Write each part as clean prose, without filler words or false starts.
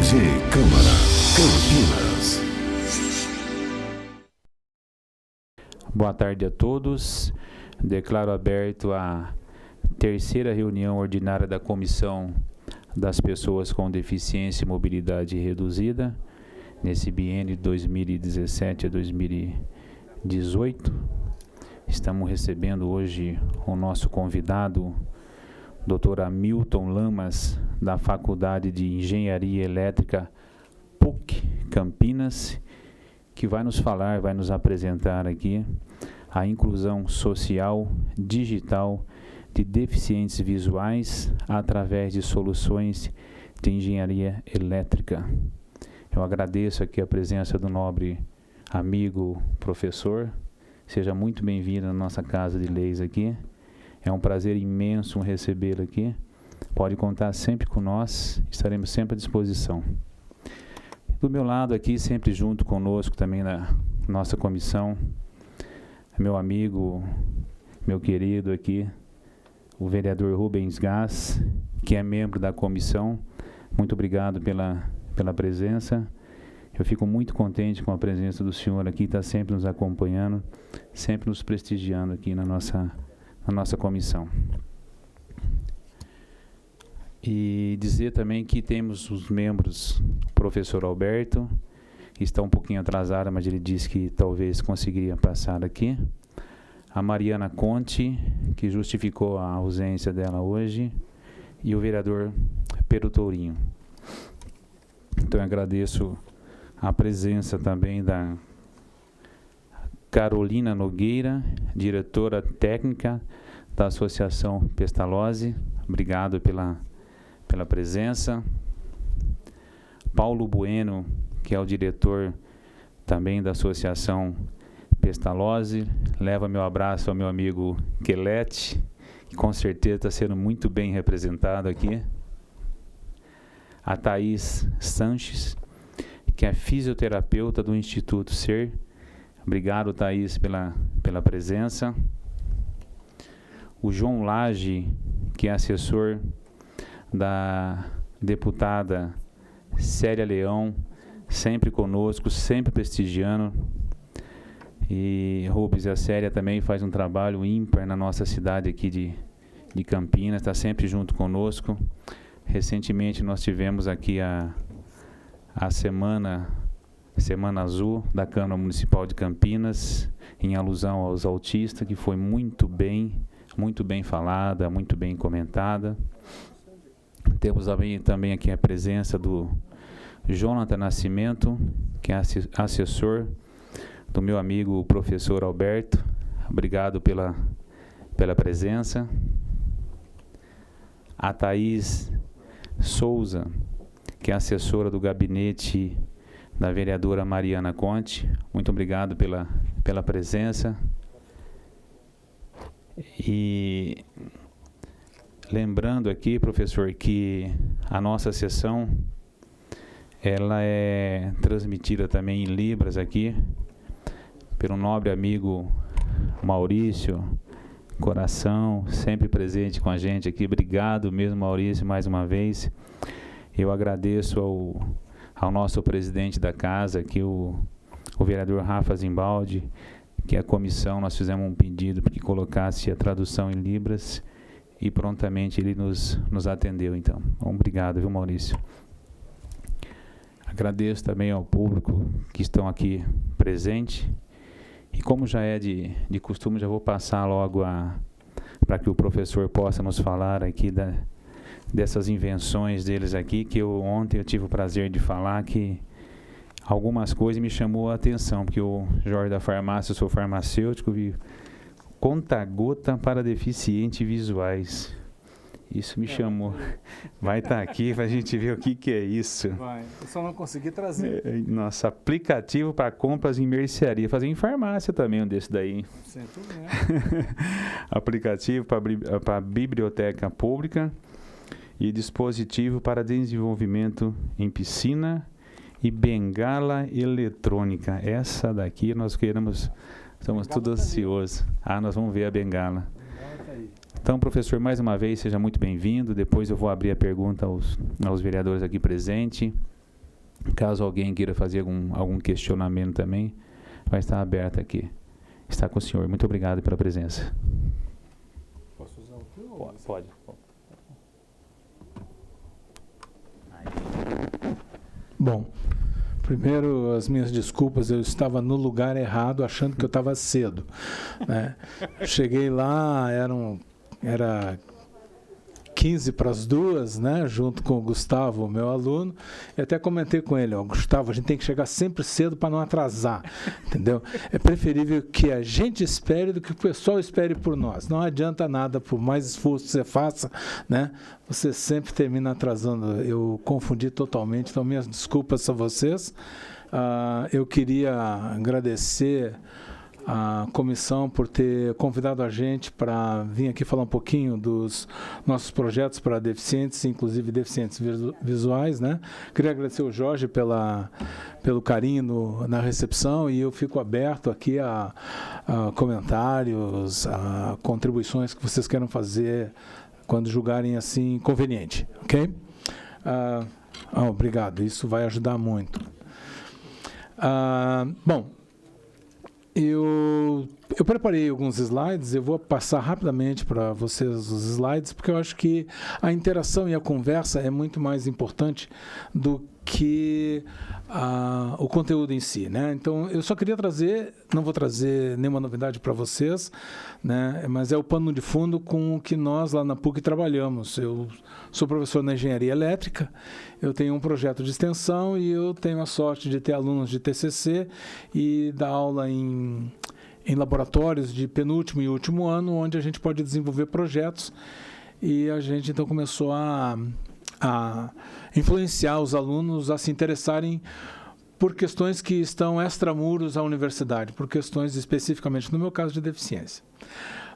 TV Câmara, Campinas. Boa tarde a todos. Declaro aberto a terceira reunião ordinária da Comissão das Pessoas com Deficiência e Mobilidade Reduzida, nesse biênio de 2017 a 2018. Estamos recebendo hoje o nosso convidado, Dr. Hamilton Lamas, da Faculdade de Engenharia Elétrica PUC Campinas, que vai nos falar, vai nos apresentar aqui a inclusão social digital de deficientes visuais através de soluções de engenharia elétrica. Eu agradeço aqui a presença do nobre amigo professor. Seja muito bem-vindo na nossa Casa de Leis aqui. É um prazer imenso recebê-lo aqui. Pode contar sempre com nós, estaremos sempre à disposição. Do meu lado aqui, sempre junto conosco também na nossa comissão, meu amigo, meu querido aqui, o vereador Rubens Gás, que é membro da comissão. Muito obrigado pela presença. Eu fico muito contente com a presença do senhor aqui, está sempre nos acompanhando, sempre nos prestigiando aqui na nossa comissão. E dizer também que temos os membros, o professor Alberto, que está um pouquinho atrasado, mas ele disse que talvez conseguiria passar aqui. A Mariana Conte, que justificou a ausência dela hoje, e o vereador Pedro Tourinho. Então eu agradeço a presença também da Carolina Nogueira, diretora técnica da Associação Pestalozzi. Obrigado pela presença. Paulo Bueno, que é o diretor também da Associação Pestalozzi. Leva meu abraço ao meu amigo Quelete, que com certeza está sendo muito bem representado aqui. A Thaís Sanches, que é fisioterapeuta do Instituto Ser. Obrigado, Thaís, pela presença. O João Lage, que é assessor da deputada Célia Leão, sempre conosco, sempre prestigiando. E Rubens e a Célia também faz um trabalho ímpar na nossa cidade aqui de Campinas, está sempre junto conosco. Recentemente nós tivemos aqui a Semana Azul da Câmara Municipal de Campinas, em alusão aos autistas, que foi muito bem falada, muito bem comentada. Temos também aqui a presença do Jonathan Nascimento, que é assessor do meu amigo professor Alberto. Obrigado pela presença. A Thaís Souza, que é assessora do gabinete da vereadora Mariana Conte. Muito obrigado pela presença. E lembrando aqui, professor, que a nossa sessão ela é transmitida também em Libras aqui, pelo nobre amigo Maurício Coração, sempre presente com a gente aqui. Obrigado mesmo, Maurício, mais uma vez. Eu agradeço ao nosso presidente da casa, aqui, o vereador Rafa Zimbaldi, que a comissão, nós fizemos um pedido para que colocasse a tradução em Libras e prontamente ele nos atendeu, então. Obrigado, viu, Maurício? Agradeço também ao público que estão aqui presente. E como já é de costume, já vou passar logo para que o professor possa nos falar aqui dessas invenções deles aqui, que ontem eu tive o prazer de falar que algumas coisas me chamou a atenção, porque o Jorge da Farmácia, eu sou farmacêutico, vi conta-gota para deficientes visuais. Isso me chamou. Vai estar aqui para a gente ver o que é isso. Vai, eu só não consegui trazer. Nossa, aplicativo para compras em mercearia. Fazer em farmácia também um desse daí. Sempre mesmo. Aplicativo para biblioteca pública e dispositivo para desenvolvimento em piscina e bengala eletrônica. Essa daqui nós queremos, estamos tudo ansiosos. Nós vamos ver a bengala. Então, professor, mais uma vez, seja muito bem-vindo. Depois eu vou abrir a pergunta aos vereadores aqui presentes. Caso alguém queira fazer algum questionamento também, vai estar aberto aqui. Está com o senhor. Muito obrigado pela presença. Posso usar o teu? Pode. Bom, primeiro as minhas desculpas, eu estava no lugar errado, achando que eu estava cedo, né? Cheguei lá, era 15 para as 2, né, junto com o Gustavo, meu aluno, e até comentei com ele, Gustavo, a gente tem que chegar sempre cedo para não atrasar, entendeu? É preferível que a gente espere do que o pessoal espere por nós. Não adianta nada, por mais esforço que você faça, né, você sempre termina atrasando. Eu confundi totalmente, então minhas desculpas a vocês. Eu queria agradecer a comissão por ter convidado a gente para vir aqui falar um pouquinho dos nossos projetos para deficientes, inclusive deficientes visuais, né? Queria agradecer o Jorge pelo carinho na recepção, e eu fico aberto aqui a comentários, a contribuições que vocês queiram fazer quando julgarem assim conveniente, ok? Obrigado, isso vai ajudar muito. Bom, eu preparei alguns slides, eu vou passar rapidamente para vocês os slides, porque eu acho que a interação e a conversa é muito mais importante do que o conteúdo em si, né? Então, eu só queria trazer, não vou trazer nenhuma novidade para vocês, né? Mas é o pano de fundo com o que nós lá na PUC trabalhamos. Eu sou professor na engenharia elétrica, eu tenho um projeto de extensão e eu tenho a sorte de ter alunos de TCC e dar aula em laboratórios de penúltimo e último ano, onde a gente pode desenvolver projetos, e a gente então começou a influenciar os alunos a se interessarem por questões que estão extramuros à universidade, por questões especificamente, no meu caso, de deficiência.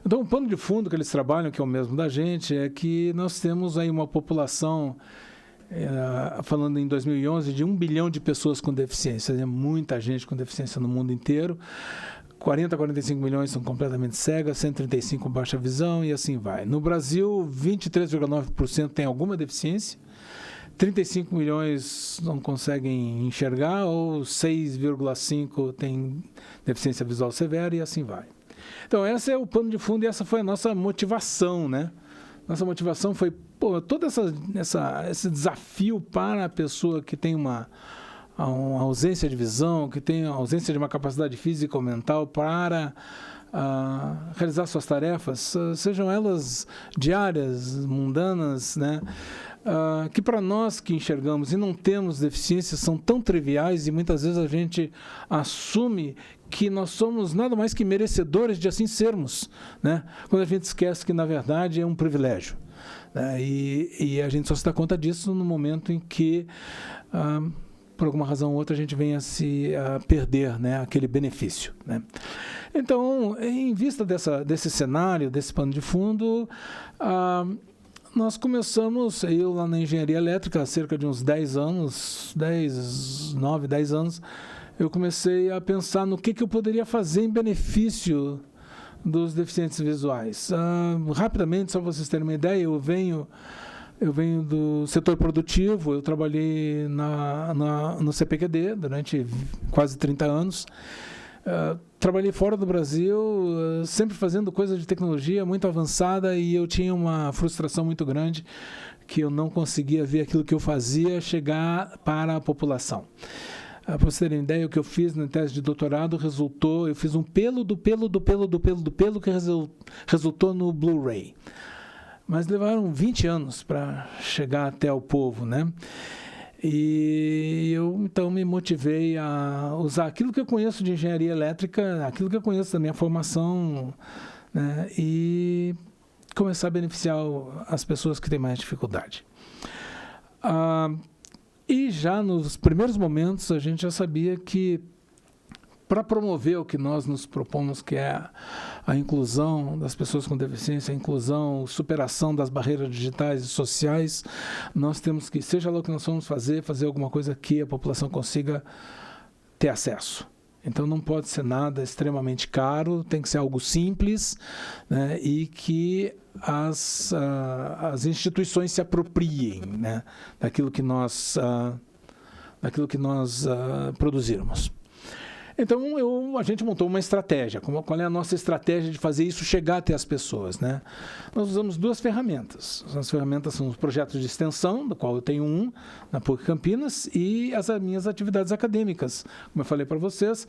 Então, o pano de fundo que eles trabalham, que é o mesmo da gente, é que nós temos aí uma população, falando em 2011, de 1 bilhão de pessoas com deficiência. É muita gente com deficiência no mundo inteiro. 40 a 45 milhões são completamente cegas, 135 com baixa visão, e assim vai. No Brasil, 23,9% tem alguma deficiência, 35 milhões não conseguem enxergar, ou 6,5% tem deficiência visual severa, e assim vai. Então, esse é o pano de fundo, e essa foi a nossa motivação, né? Nossa motivação foi todo esse desafio para a pessoa que tem uma ausência de visão, que tem a ausência de uma capacidade física ou mental para realizar suas tarefas, sejam elas diárias, mundanas, né? Que para nós que enxergamos e não temos deficiências são tão triviais, e muitas vezes a gente assume que nós somos nada mais que merecedores de assim sermos, né? Quando a gente esquece que, na verdade, é um privilégio, né? E a gente só se dá conta disso no momento em que, por alguma razão ou outra, a gente venha a perder, né, aquele benefício, né? Então, em vista desse cenário, desse pano de fundo, nós começamos, eu lá na engenharia elétrica, há cerca de uns 10 anos, 9, 10 anos, eu comecei a pensar no que eu poderia fazer em benefício dos deficientes visuais. Rapidamente, só para vocês terem uma ideia, eu venho do setor produtivo, eu trabalhei no CPQD durante quase 30 anos. Trabalhei fora do Brasil, sempre fazendo coisa de tecnologia muito avançada, e eu tinha uma frustração muito grande que eu não conseguia ver aquilo que eu fazia chegar para a população. Para vocês terem ideia, o que eu fiz na tese de doutorado resultou, eu fiz um pelo do pelo do pelo do pelo do pelo que resultou no Blu-ray. Mas levaram 20 anos para chegar até o povo, né? E eu, então, me motivei a usar aquilo que eu conheço de engenharia elétrica, aquilo que eu conheço da minha formação, né? E começar a beneficiar as pessoas que têm mais dificuldade. E já nos primeiros momentos, a gente já sabia que, para promover o que nós nos propomos, que é a inclusão das pessoas com deficiência, a inclusão, superação das barreiras digitais e sociais, nós temos que, seja lá o que nós vamos fazer alguma coisa que a população consiga ter acesso. Então, não pode ser nada extremamente caro, tem que ser algo simples, né, e que as instituições se apropriem, né, daquilo que nós daquilo que nós produzirmos. Então, a gente montou uma estratégia. Qual é a nossa estratégia de fazer isso chegar até as pessoas, né? Nós usamos 2 ferramentas. As ferramentas são os projetos de extensão, do qual eu tenho um na PUC Campinas, e as minhas atividades acadêmicas. Como eu falei para vocês,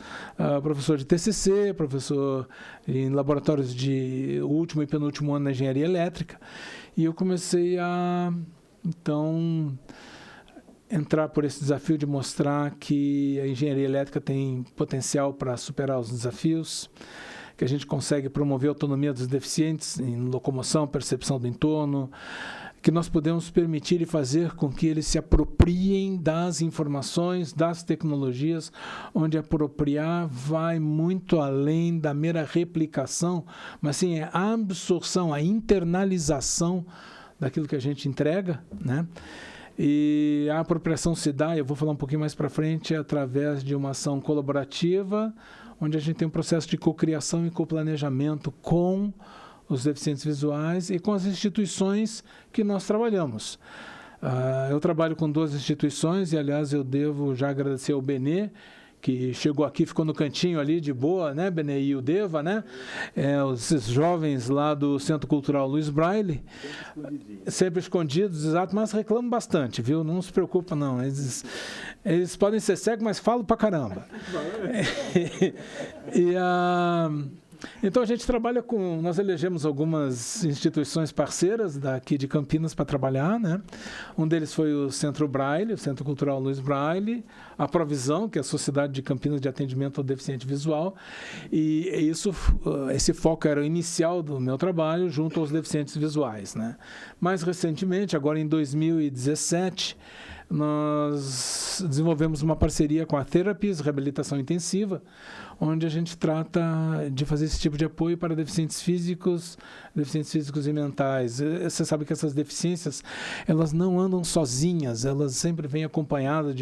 professor de TCC, professor em laboratórios de último e penúltimo ano na engenharia elétrica. E eu comecei a, então, entrar por esse desafio de mostrar que a engenharia elétrica tem potencial para superar os desafios, que a gente consegue promover a autonomia dos deficientes em locomoção, percepção do entorno, que nós podemos permitir e fazer com que eles se apropriem das informações, das tecnologias, onde apropriar vai muito além da mera replicação, mas sim a absorção, a internalização daquilo que a gente entrega, né? E a apropriação se dá, eu vou falar um pouquinho mais para frente, através de uma ação colaborativa, onde a gente tem um processo de cocriação e coplanejamento com os deficientes visuais e com as instituições que nós trabalhamos. Eu trabalho com 2 instituições e, aliás, eu devo já agradecer ao Benê, que chegou aqui, ficou no cantinho ali de boa, né, Benê e o Deva, né? Esses jovens lá do Centro Cultural Luiz Braille, sempre escondidos, exato, mas reclamam bastante, viu? Não se preocupa, não. Eles podem ser cegos, mas falam pra caramba. Então, a gente trabalha com... Nós elegemos algumas instituições parceiras daqui de Campinas para trabalhar, né? Um deles foi o Centro Braille, o Centro Cultural Luiz Braille, a Provisão, que é a Sociedade de Campinas de Atendimento ao Deficiente Visual, e esse foco era o inicial do meu trabalho junto aos deficientes visuais, né? Mais recentemente, agora em 2017... nós desenvolvemos uma parceria com a Therapies, Reabilitação Intensiva, onde a gente trata de fazer esse tipo de apoio para deficientes físicos e mentais. Você sabe que essas deficiências, elas não andam sozinhas, elas sempre vêm acompanhadas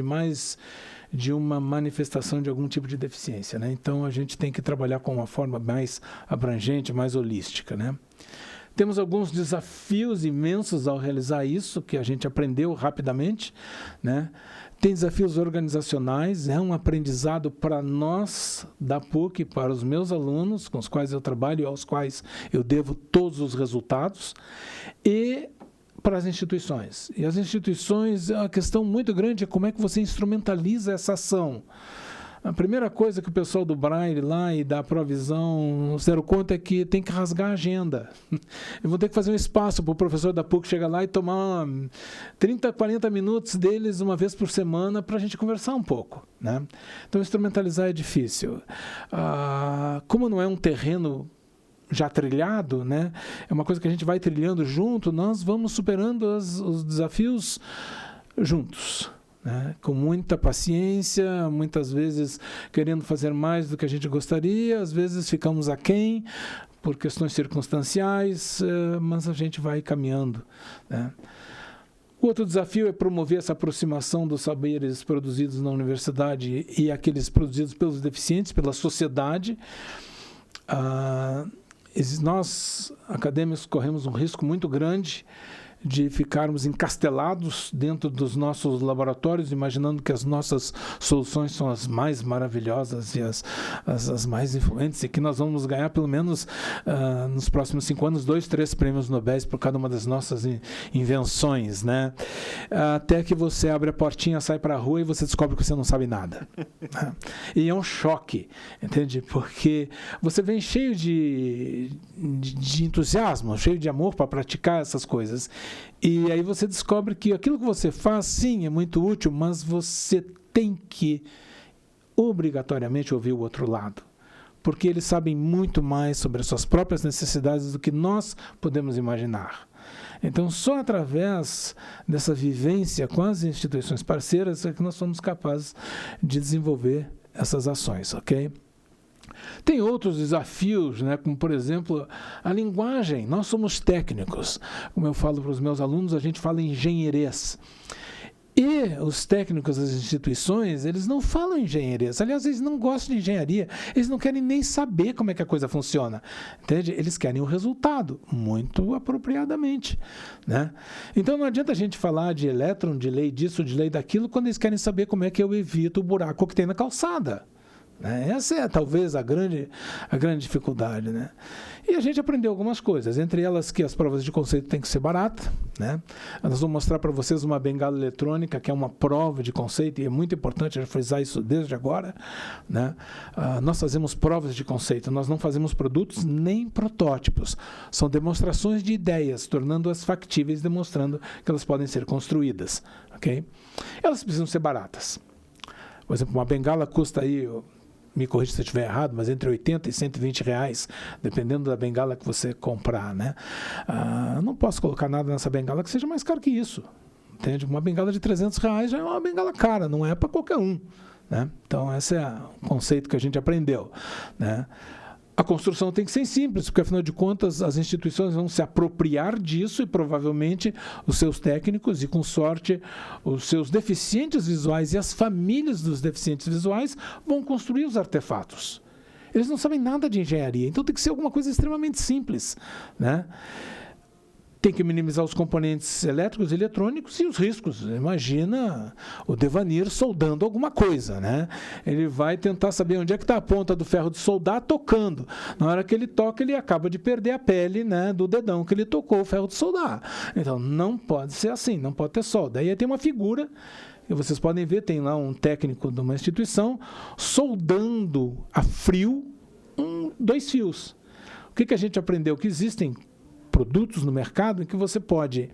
de uma manifestação de algum tipo de deficiência, né? Então, a gente tem que trabalhar com uma forma mais abrangente, mais holística, né? Temos alguns desafios imensos ao realizar isso, que a gente aprendeu rapidamente, né? Tem desafios organizacionais, é um aprendizado para nós da PUC, para os meus alunos, com os quais eu trabalho e aos quais eu devo todos os resultados, e para as instituições. E as instituições, a questão muito grande é como é que você instrumentaliza essa ação. A primeira coisa que o pessoal do Braille lá e da Provisão se deram conta é que tem que rasgar a agenda. Eu vou ter que fazer um espaço para o professor da PUC chegar lá e tomar 30, 40 minutos deles uma vez por semana para a gente conversar um pouco, né? Então, instrumentalizar é difícil. Como não é um terreno já trilhado, né? É uma coisa que a gente vai trilhando junto, nós vamos superando os desafios juntos, né? Com muita paciência, muitas vezes querendo fazer mais do que a gente gostaria, às vezes ficamos aquém por questões circunstanciais, mas a gente vai caminhando, né? O outro desafio é promover essa aproximação dos saberes produzidos na universidade e aqueles produzidos pelos deficientes, pela sociedade. Nós, acadêmicos, corremos um risco muito grande de ficarmos encastelados dentro dos nossos laboratórios, imaginando que as nossas soluções são as mais maravilhosas e as mais influentes, e que nós vamos ganhar pelo menos nos próximos 5 anos 2, 3 prêmios Nobel por cada uma das nossas invenções, né? Até que você abre a portinha, sai para a rua e você descobre que você não sabe nada. E é um choque, entende? Porque você vem cheio de entusiasmo, cheio de amor para praticar essas coisas. E aí você descobre que aquilo que você faz, sim, é muito útil, mas você tem que obrigatoriamente ouvir o outro lado, porque eles sabem muito mais sobre as suas próprias necessidades do que nós podemos imaginar. Então, só através dessa vivência com as instituições parceiras é que nós somos capazes de desenvolver essas ações, ok? Tem outros desafios, né, como, por exemplo, a linguagem. Nós somos técnicos. Como eu falo para os meus alunos, a gente fala engenheirês. E os técnicos das instituições, eles não falam engenharia. Aliás, eles não gostam de engenharia. Eles não querem nem saber como é que a coisa funciona. Entende? Eles querem o resultado, muito apropriadamente, né? Então, não adianta a gente falar de elétron, de lei disso, de lei daquilo, quando eles querem saber como é que eu evito o buraco que tem na calçada. Essa é talvez a grande dificuldade, né? E a gente aprendeu algumas coisas, entre elas que as provas de conceito têm que ser baratas, né? Nós vamos mostrar para vocês uma bengala eletrônica, que é uma prova de conceito, e é muito importante frisar isso desde agora, né? Nós fazemos provas de conceito, nós não fazemos produtos nem protótipos, são demonstrações de ideias, tornando-as factíveis, demonstrando que elas podem ser construídas, ok? Elas precisam ser baratas. Por exemplo, uma bengala custa aí, me corrija se eu estiver errado, mas entre 80 e 120 reais, dependendo da bengala que você comprar, né? Não posso colocar nada nessa bengala que seja mais caro que isso, entende? Uma bengala de 300 reais já é uma bengala cara, não é para qualquer um, né? Então, esse é o conceito que a gente aprendeu, né? A construção tem que ser simples, porque, afinal de contas, as instituições vão se apropriar disso e, provavelmente, os seus técnicos e, com sorte, os seus deficientes visuais e as famílias dos deficientes visuais vão construir os artefatos. Eles não sabem nada de engenharia, então tem que ser alguma coisa extremamente simples, né? Tem que minimizar os componentes elétricos e eletrônicos e os riscos. Imagina o Devanir soldando alguma coisa, né? Ele vai tentar saber onde é que está a ponta do ferro de soldar tocando. Na hora que ele toca, ele acaba de perder a pele, né, do dedão que ele tocou o ferro de soldar. Então, não pode ser assim, não pode ter solda. Aí tem uma figura, que vocês podem ver, tem lá um técnico de uma instituição soldando a frio 2 fios. O que a gente aprendeu? Que existem produtos no mercado em que você pode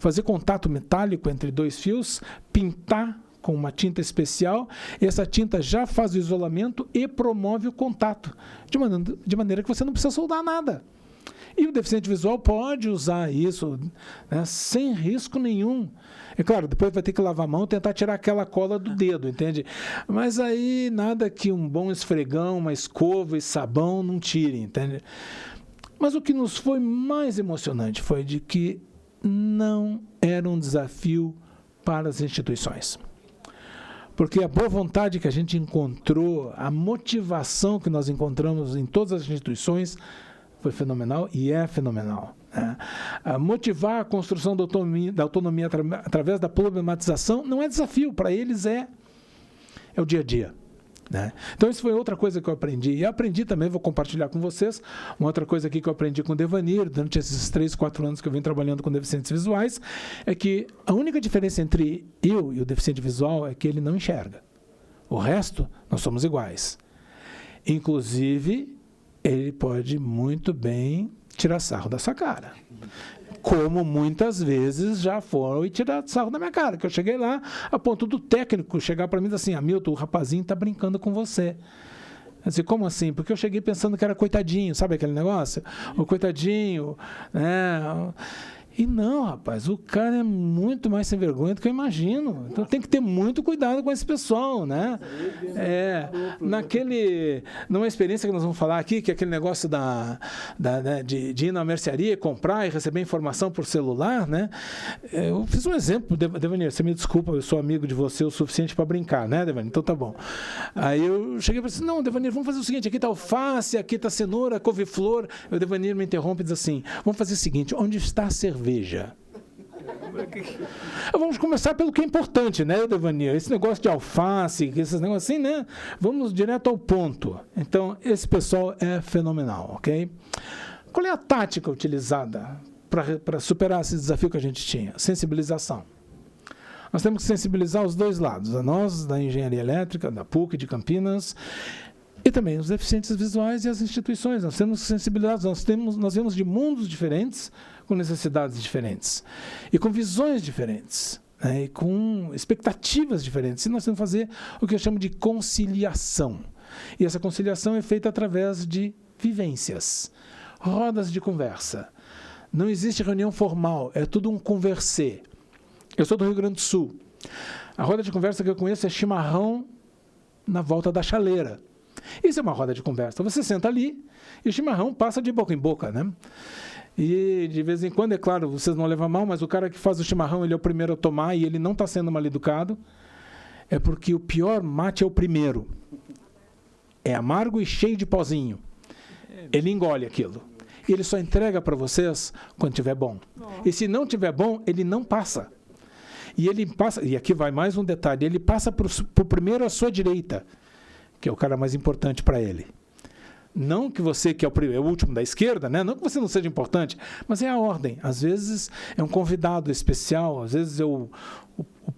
fazer contato metálico entre 2 fios, pintar com uma tinta especial, e essa tinta já faz o isolamento e promove o contato, de maneira que você não precisa soldar nada. E o deficiente visual pode usar isso, né, sem risco nenhum. É claro, depois vai ter que lavar a mão e tentar tirar aquela cola do dedo, entende? Mas aí nada que um bom esfregão, uma escova e sabão não tire, entende? Mas o que nos foi mais emocionante foi de que não era um desafio para as instituições. Porque a boa vontade que a gente encontrou, a motivação que nós encontramos em todas as instituições foi fenomenal e é fenomenal, né? Motivar a construção da autonomia através da problematização não é desafio, para eles é o dia a dia, né? Então, isso foi outra coisa que eu aprendi. E aprendi também, vou compartilhar com vocês, uma outra coisa aqui que eu aprendi com o Devanir, durante esses 3, 4 anos que eu venho trabalhando com deficientes visuais, é que a única diferença entre eu e o deficiente visual é que ele não enxerga. O resto, nós somos iguais. Inclusive, ele pode muito bem tirar sarro da sua cara. Como muitas vezes já foram e tiraram sarro da minha cara, que eu cheguei lá, a ponto do técnico chegar para mim e dizer assim: Hamilton, o rapazinho está brincando com você. Eu disse, como assim? Porque eu cheguei pensando que era coitadinho, sabe aquele negócio? O coitadinho, né? E não, rapaz, o cara é muito mais sem vergonha do que eu imagino. Então tem que ter muito cuidado com esse pessoal, né? Numa experiência que nós vamos falar aqui, que é aquele negócio de ir na mercearia, comprar e receber informação por celular, né? Eu fiz um exemplo, Devanir, você me desculpa, eu sou amigo de você o suficiente para brincar, né, Devanir? Então tá bom. Aí eu cheguei e falei assim, não, Devanir, vamos fazer o seguinte, aqui está alface, aqui está cenoura, couve-flor. O Devanir me interrompe e diz assim, vamos fazer o seguinte, onde está a cerveja? Vamos começar pelo que é importante, né, Devanir? Esse negócio de alface, esses negócios assim, né? Vamos direto ao ponto. Então, esse pessoal é fenomenal, ok? Qual é a tática utilizada para superar esse desafio que a gente tinha? Sensibilização. Nós temos que sensibilizar os dois lados, a nós, da engenharia elétrica, da PUC de Campinas, e também os deficientes visuais e as instituições. Nós temos que sensibilizar, nós vemos de mundos diferentes, com necessidades diferentes, e com visões diferentes, né, e com expectativas diferentes. E nós temos que fazer o que eu chamo de conciliação. E essa conciliação é feita através de vivências, rodas de conversa. Não existe reunião formal, é tudo um conversê. Eu sou do Rio Grande do Sul. A roda de conversa que eu conheço é chimarrão na volta da chaleira. Isso é uma roda de conversa. Você senta ali e o chimarrão passa de boca em boca, né? E de vez em quando, é claro, vocês não levam mal, mas o cara que faz o chimarrão, ele é o primeiro a tomar e ele não está sendo mal educado, é porque o pior mate é o primeiro. É amargo e cheio de pozinho. Ele engole aquilo. E ele só entrega para vocês quando tiver bom. E se não tiver bom, ele não passa. E ele passa, e aqui vai mais um detalhe, ele passa para o primeiro à sua direita, que é o cara mais importante para ele. Não que você, que é o último da esquerda, né? Não que você não seja importante, mas é a ordem. Às vezes é um convidado especial, às vezes é o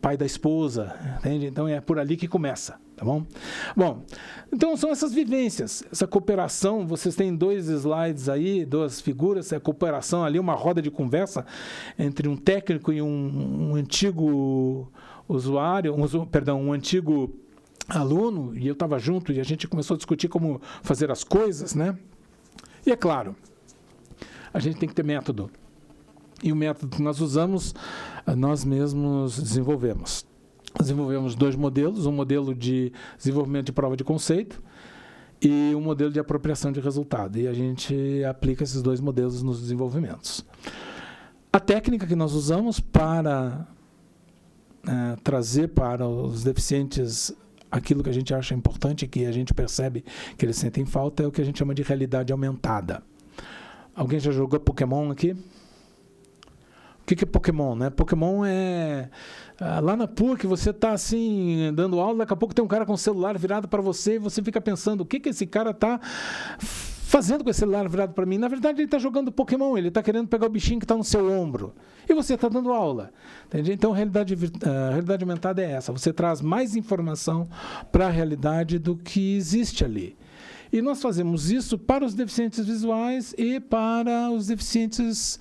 pai da esposa, entende? Então é por ali que começa, tá bom? Bom, então são essas vivências, essa cooperação. Vocês têm 2 slides aí, 2 figuras, a cooperação ali, uma roda de conversa entre um técnico e um antigo usuário, um antigo aluno, e eu estava junto, e a gente começou a discutir como fazer as coisas, né? E é claro, a gente tem que ter método. E o método que nós usamos, nós mesmos desenvolvemos. Desenvolvemos 2 modelos, um modelo de desenvolvimento de prova de conceito e um modelo de apropriação de resultado. E a gente aplica esses 2 modelos nos desenvolvimentos. A técnica que nós usamos para trazer para os deficientes aquilo que a gente acha importante, que a gente percebe que eles sentem falta, é o que a gente chama de realidade aumentada. Alguém já jogou Pokémon aqui? O que é Pokémon, né? Pokémon é... lá na PUC, você está assim, dando aula, daqui a pouco tem um cara com o celular virado para você e você fica pensando, o que esse cara está fazendo com esse celular virado para mim? Na verdade, ele está jogando Pokémon, ele está querendo pegar o bichinho que está no seu ombro. E você está dando aula. Entende? Então, a realidade aumentada é essa. Você traz mais informação para a realidade do que existe ali. E nós fazemos isso para os deficientes visuais e para os deficientes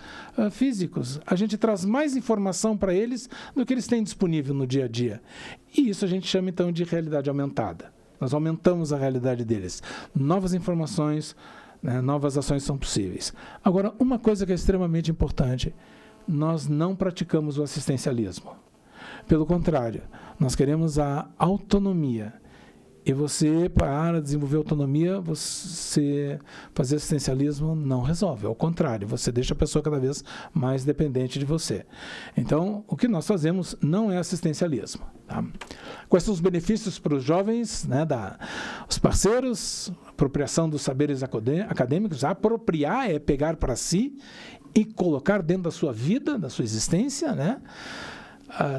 físicos. A gente traz mais informação para eles do que eles têm disponível no dia a dia. E isso a gente chama, então, de realidade aumentada. Nós aumentamos a realidade deles. Novas informações, né, novas ações são possíveis. Agora, uma coisa que é extremamente importante, nós não praticamos o assistencialismo. Pelo contrário, nós queremos a autonomia. E você, para desenvolver autonomia, você fazer assistencialismo não resolve. Ao contrário, você deixa a pessoa cada vez mais dependente de você. Então, o que nós fazemos não é assistencialismo. Tá? Quais são os benefícios para os jovens, né, os parceiros? Apropriação dos saberes acadêmicos. Apropriar é pegar para si e colocar dentro da sua vida, da sua existência, né?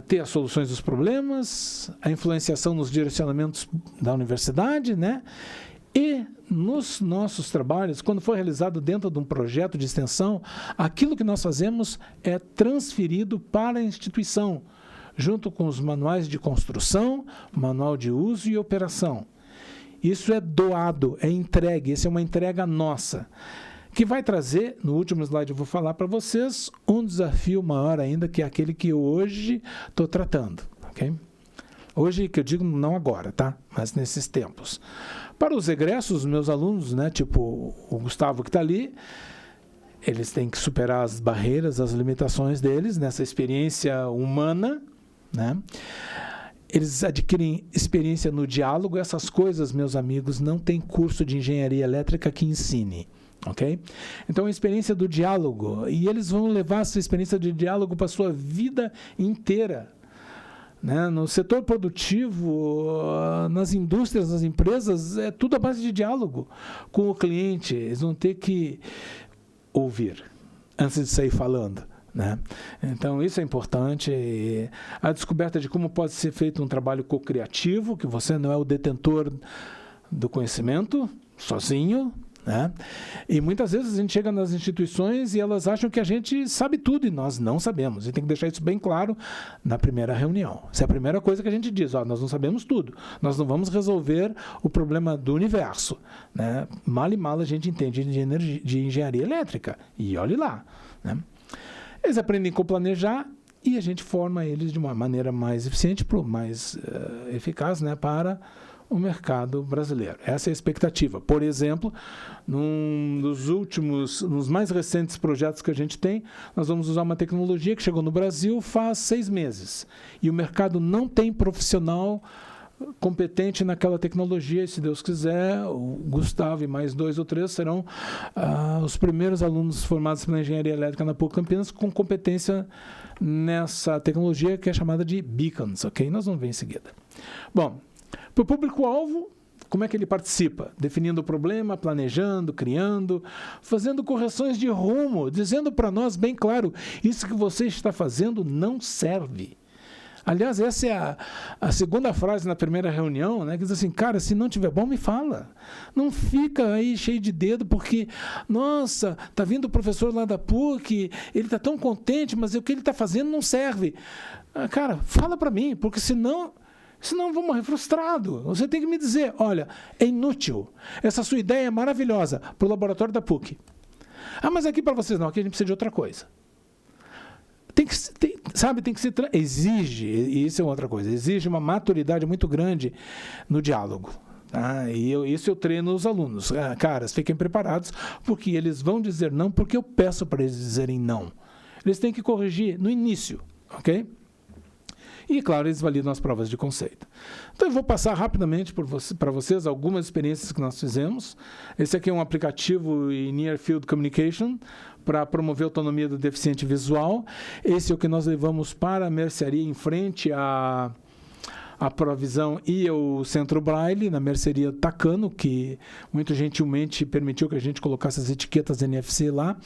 Ter as soluções dos problemas, a influenciação nos direcionamentos da universidade, né? E nos nossos trabalhos, quando for realizado dentro de um projeto de extensão, aquilo que nós fazemos é transferido para a instituição, junto com os manuais de construção, manual de uso e operação. Isso é doado, é entregue, essa é uma entrega nossa, que vai trazer, no último slide eu vou falar para vocês, um desafio maior ainda, que é aquele que eu hoje estou tratando. Okay? Hoje, que eu digo não agora, tá? Mas nesses tempos. Para os egressos, meus alunos, né, tipo o Gustavo que está ali, eles têm que superar as barreiras, as limitações deles, nessa experiência humana, né? Eles adquirem experiência no diálogo. Essas coisas, meus amigos, não tem curso de engenharia elétrica que ensine. Okay? Então, a experiência do diálogo, e eles vão levar essa experiência de diálogo para a sua vida inteira. Né? No setor produtivo, nas indústrias, nas empresas, é tudo à base de diálogo com o cliente. Eles vão ter que ouvir antes de sair falando. Né? Então, isso é importante. A descoberta de como pode ser feito um trabalho co-criativo, que você não é o detentor do conhecimento sozinho. Né? E muitas vezes a gente chega nas instituições e elas acham que a gente sabe tudo e nós não sabemos. E tem que deixar isso bem claro na primeira reunião. Essa é a primeira coisa que a gente diz. Nós não sabemos tudo. Nós não vamos resolver o problema do universo. Né? Mal e mal a gente entende de engenharia elétrica. E olhe lá. Né? Eles aprendem a planejar e a gente forma eles de uma maneira mais eficiente, mais eficaz, né, para o mercado brasileiro. Essa é a expectativa. Por exemplo, nos mais recentes projetos que a gente tem, nós vamos usar uma tecnologia que chegou no Brasil faz 6 meses. E o mercado não tem profissional competente naquela tecnologia, e se Deus quiser, o Gustavo e mais 2 ou 3 serão os primeiros alunos formados pela engenharia elétrica na PUC Campinas com competência nessa tecnologia que é chamada de beacons, ok? Nós vamos ver em seguida. Bom, para o público-alvo, como é que ele participa? Definindo o problema, planejando, criando, fazendo correções de rumo, dizendo para nós bem claro, isso que você está fazendo não serve. Aliás, essa é a segunda frase na primeira reunião, né, que diz assim, cara, se não tiver bom, me fala. Não fica aí cheio de dedo, porque, nossa, está vindo o professor lá da PUC, ele está tão contente, mas o que ele está fazendo não serve. Cara, fala para mim, porque senão eu vou morrer frustrado. Você tem que me dizer, olha, é inútil. Essa sua ideia é maravilhosa para o laboratório da PUC. Ah, mas aqui para vocês não, aqui a gente precisa de outra coisa. Tem que ser... Exige, e isso é outra coisa, exige uma maturidade muito grande no diálogo. Tá? E isso eu treino os alunos. Caras, fiquem preparados, porque eles vão dizer não, porque eu peço para eles dizerem não. Eles têm que corrigir no início, ok? E, claro, eles validam as provas de conceito. Então, eu vou passar rapidamente para vocês algumas experiências que nós fizemos. Esse aqui é um aplicativo em Near Field Communication para promover a autonomia do deficiente visual. Esse é o que nós levamos para a mercearia em frente à Provisão e o Centro Braille, na mercearia Tacano, que muito gentilmente permitiu que a gente colocasse as etiquetas NFC lá.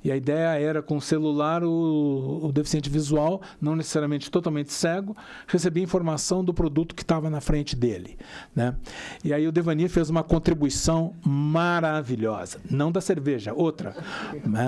E a ideia era, com o celular, o deficiente visual, não necessariamente totalmente cego, recebia informação do produto que estava na frente dele, né? E aí o Devanir fez uma contribuição maravilhosa, não da cerveja, outra,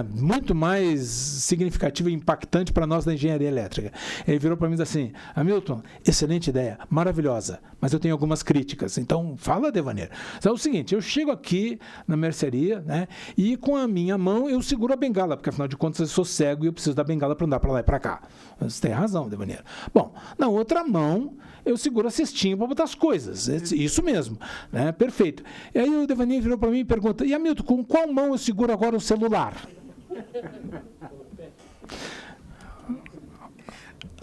muito mais significativa e impactante para nós da engenharia elétrica. Ele virou para mim e disse assim, Hamilton, excelente ideia, maravilhosa, mas eu tenho algumas críticas. Então, fala, Devanir. Então, é o seguinte, eu chego aqui na mercearia, né, e com a minha mão eu seguro a bengala, porque afinal de contas eu sou cego e eu preciso da bengala para andar para lá e para cá. Você tem razão, Devanir. Bom, na outra mão eu seguro a cestinha para botar as coisas. Isso mesmo, né? Perfeito. E aí o Devanir virou para mim e pergunta, e Hamilton, com qual mão eu seguro agora o celular?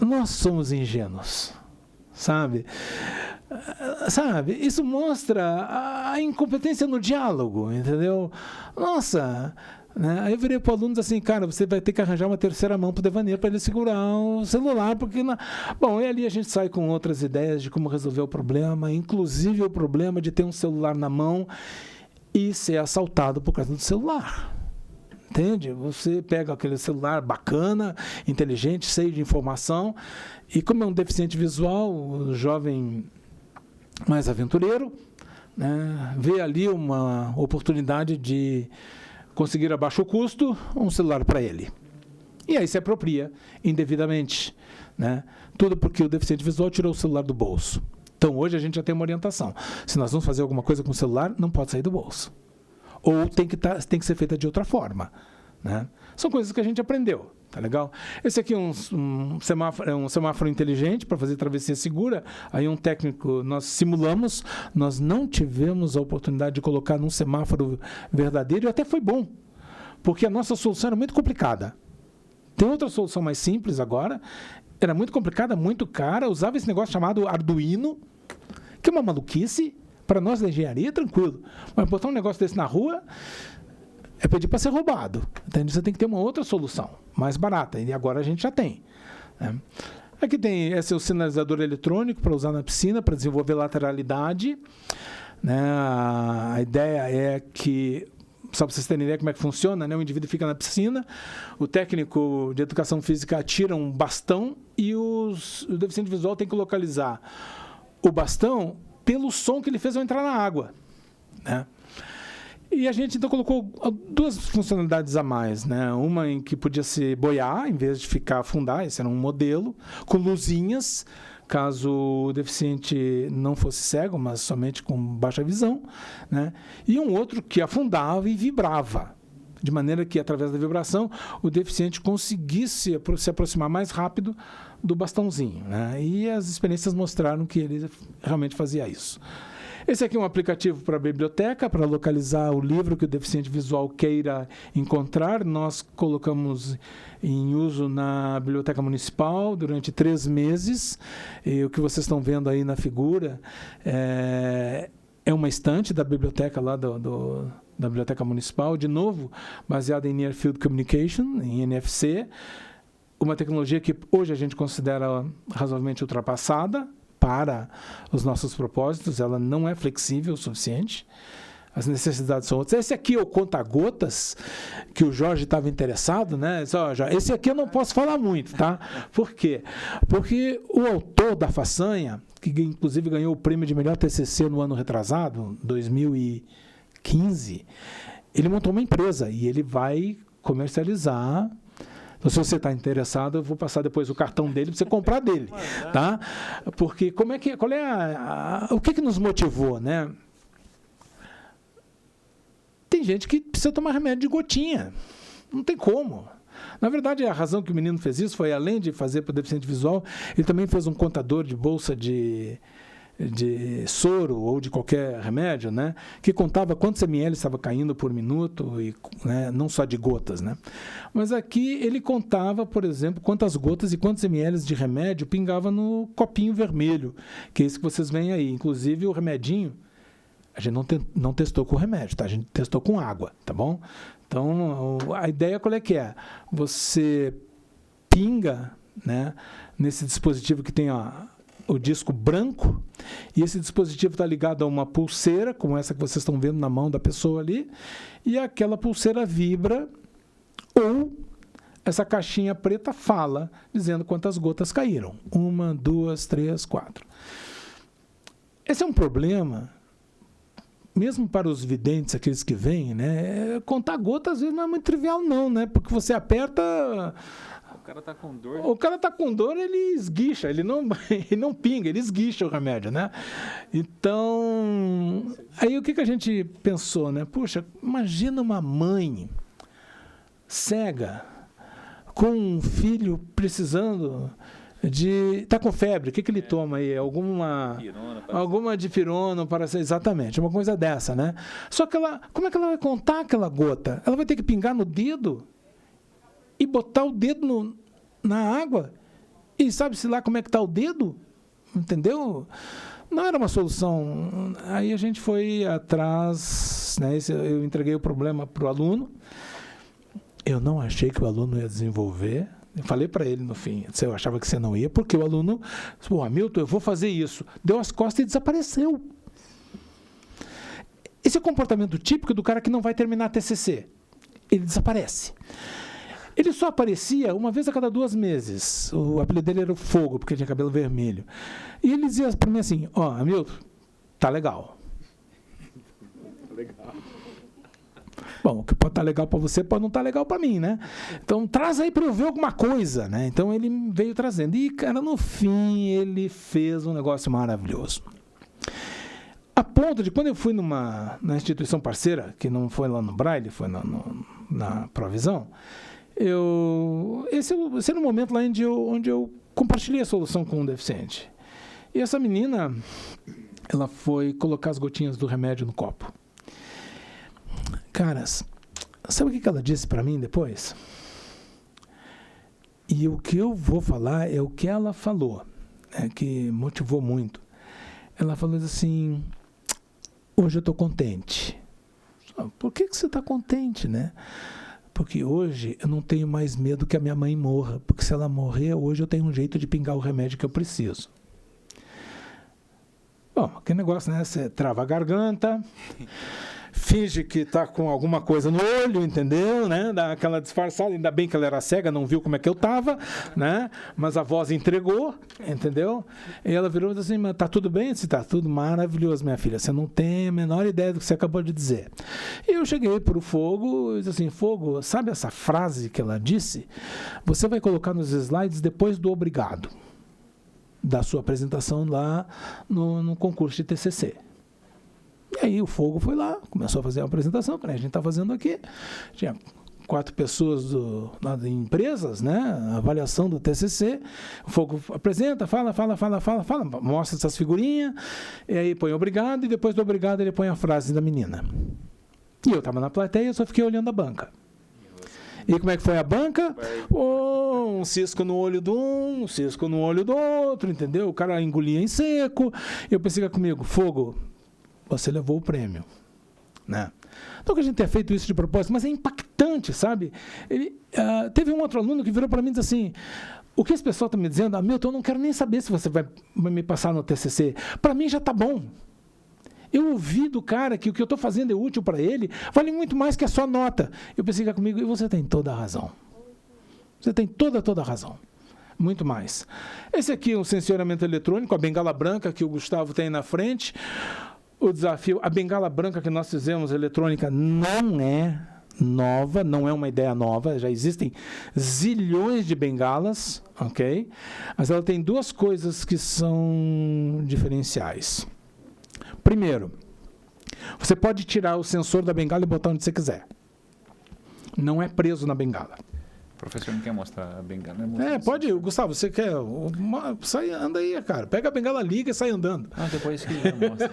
Nós somos ingênuos. Sabe? Isso mostra a incompetência no diálogo, entendeu? Nossa, né? Aí eu virei para o aluno e disse assim, cara, você vai ter que arranjar uma terceira mão para o Devanir para ele segurar o celular, porque... Bom, e ali a gente sai com outras ideias de como resolver o problema, inclusive o problema de ter um celular na mão e ser assaltado por causa do celular. Entende? Você pega aquele celular bacana, inteligente, cheio de informação, e como é um deficiente visual, o jovem mais aventureiro, né, vê ali uma oportunidade de conseguir a baixo custo um celular para ele. E aí se apropria indevidamente, né? Tudo porque o deficiente visual tirou o celular do bolso. Então hoje a gente já tem uma orientação. Se nós vamos fazer alguma coisa com o celular, não pode sair do bolso. Ou tem que ser feita de outra forma, né? São coisas que a gente aprendeu, tá legal? Esse aqui é um semáforo inteligente para fazer travessia segura. Aí um técnico, nós simulamos, nós não tivemos a oportunidade de colocar num semáforo verdadeiro, e até foi bom, porque a nossa solução era muito complicada. Tem outra solução mais simples agora, era muito complicada, muito cara, usava esse negócio chamado Arduino, que é uma maluquice. Para nós da engenharia, tranquilo. Mas botar um negócio desse na rua é pedir para ser roubado. Entende? Você tem que ter uma outra solução, mais barata. E agora a gente já tem, né? Aqui tem esse é o sinalizador eletrônico para usar na piscina, para desenvolver lateralidade, né? A ideia é que, só para vocês terem ideia como é que funciona, né? O indivíduo fica na piscina, o técnico de educação física atira um bastão e o deficiente visual tem que localizar o bastão pelo som que ele fez ao entrar na água, né? E a gente então colocou duas funcionalidades a mais, né? Uma em que podia se boiar em vez de ficar afundar, esse era um modelo, com luzinhas, caso o deficiente não fosse cego, mas somente com baixa visão, né? E um outro que afundava e vibrava, de maneira que, através da vibração, o deficiente conseguisse se aproximar mais rápido do bastãozinho, né? E as experiências mostraram que ele realmente fazia isso. Esse aqui é um aplicativo para a biblioteca, para localizar o livro que o deficiente visual queira encontrar. Nós colocamos em uso na Biblioteca Municipal durante 3 meses. E o que vocês estão vendo aí na figura é uma estante da biblioteca lá da Biblioteca Municipal, de novo, baseada em Near Field Communication, em NFC, uma tecnologia que hoje a gente considera razoavelmente ultrapassada para os nossos propósitos. Ela não é flexível o suficiente, as necessidades são outras. Esse aqui é o conta-gotas, que o Jorge estava interessado, né? Esse aqui eu não posso falar muito, tá? Por quê? Porque o autor da façanha, que inclusive ganhou o prêmio de melhor TCC no ano retrasado, 2015, ele montou uma empresa e ele vai comercializar. Então, se você está interessado, eu vou passar depois o cartão dele para você comprar dele, tá? Porque o que nos motivou, né? Tem gente que precisa tomar remédio de gotinha, não tem como. Na verdade, a razão que o menino fez isso foi, além de fazer para o deficiente visual, ele também fez um contador de bolsa de soro ou de qualquer remédio, né, que contava quantos ml estava caindo por minuto, e, né, não só de gotas. Né. Mas aqui ele contava, por exemplo, quantas gotas e quantos ml de remédio pingava no copinho vermelho, que é isso que vocês veem aí. Inclusive, o remedinho, a gente não testou com remédio, tá? A gente testou com água, tá bom? Então, a ideia qual é que é? Você pinga, né, nesse dispositivo que tem o disco branco, e esse dispositivo está ligado a uma pulseira, como essa que vocês estão vendo na mão da pessoa ali, e aquela pulseira vibra, ou essa caixinha preta fala, dizendo quantas gotas caíram. 1, 2, 3, 4. Esse é um problema, mesmo para os videntes, aqueles que vêm, né? Contar gotas às vezes não é muito trivial, não, né? Porque você aperta. O cara está com dor. O cara está com dor, ele esguicha, ele não pinga, ele esguicha o remédio, né? Então, aí o que a gente pensou, né? Puxa, imagina uma mãe cega com um filho precisando está com febre, o que ele toma aí? Alguma dipirona, para ser exatamente, uma coisa dessa, né? Só que como é que ela vai contar aquela gota? Ela vai ter que pingar no dedo e botar o dedo na água e sabe-se lá como é que está o dedo? Entendeu? Não era uma solução. Aí a gente foi atrás, né? Eu entreguei o problema para o aluno. Eu não achei que o aluno ia desenvolver. Eu falei para ele no fim, eu achava que você não ia, porque o aluno, Hamilton, eu vou fazer isso. Deu as costas e desapareceu. Esse é o comportamento típico do cara que não vai terminar a TCC. Ele desaparece. Ele só aparecia uma vez a cada 2 meses. O apelido dele era o Fogo, porque tinha cabelo vermelho. E ele dizia para mim assim, Hamilton, tá legal. Legal. Bom, o que pode estar legal para você pode não estar legal para mim, né? Então, traz aí para eu ver alguma coisa, né? Então, ele veio trazendo. E, cara, no fim, ele fez um negócio maravilhoso. A ponto de, quando eu fui na instituição parceira, que não foi lá no Braille, foi na Provisão, esse era o momento lá onde eu compartilhei a solução com um deficiente. E essa menina, ela foi colocar as gotinhas do remédio no copo. Caras, sabe o que ela disse para mim depois? E o que eu vou falar é o que ela falou, né, que motivou muito. Ela falou assim, hoje eu estou contente. Por que você está contente, né? Porque hoje eu não tenho mais medo que a minha mãe morra, porque se ela morrer, hoje eu tenho um jeito de pingar o remédio que eu preciso. Bom, aquele negócio, né? Você trava a garganta, finge que está com alguma coisa no olho, entendeu? Né? Dá aquela disfarçada, ainda bem que ela era cega, não viu como é que eu estava, né? Mas a voz entregou, entendeu? E ela virou e disse assim, mas tá tudo bem? Eu disse, tá tudo maravilhoso, minha filha, você não tem a menor ideia do que você acabou de dizer. E eu cheguei para o Fogo e disse assim, Fogo, sabe essa frase que ela disse? Você vai colocar nos slides depois do obrigado, da sua apresentação lá no concurso de TCC. E aí o Fogo foi lá, começou a fazer uma apresentação, que a gente está fazendo aqui. Tinha 4 pessoas lá de empresas, né? Avaliação do TCC. O Fogo apresenta, fala, mostra essas figurinhas, e aí põe obrigado, e depois do obrigado ele põe a frase da menina. E eu estava na plateia, eu só fiquei olhando a banca. E como é que foi a banca? Um cisco no olho de um cisco no olho do outro, entendeu? O cara engolia em seco. Eu pensei comigo, Fogo, você levou o prêmio, né? Não que a gente tenha feito isso de propósito, mas é impactante, sabe? Teve um outro aluno que virou para mim e disse assim, o que esse pessoal está me dizendo? Milton, eu não quero nem saber se você vai me passar no TCC. Para mim já está bom. Eu ouvi do cara que o que eu estou fazendo é útil para ele, vale muito mais que a sua nota. Eu pensei comigo, e você tem toda a razão. Você tem toda a razão. Muito mais. Esse aqui é um sensoriamento eletrônico, a bengala branca que o Gustavo tem na frente. O desafio, a bengala branca que nós fizemos, eletrônica, não é nova, não é uma ideia nova, já existem zilhões de bengalas, ok? Mas ela tem 2 coisas que são diferenciais. Primeiro, você pode tirar o sensor da bengala e botar onde você quiser. Não é preso na bengala. O professor não quer mostrar a bengala? Pode. Gustavo, você quer? Sai, anda aí, cara. Pega a bengala, liga e sai andando. Depois que já mostra.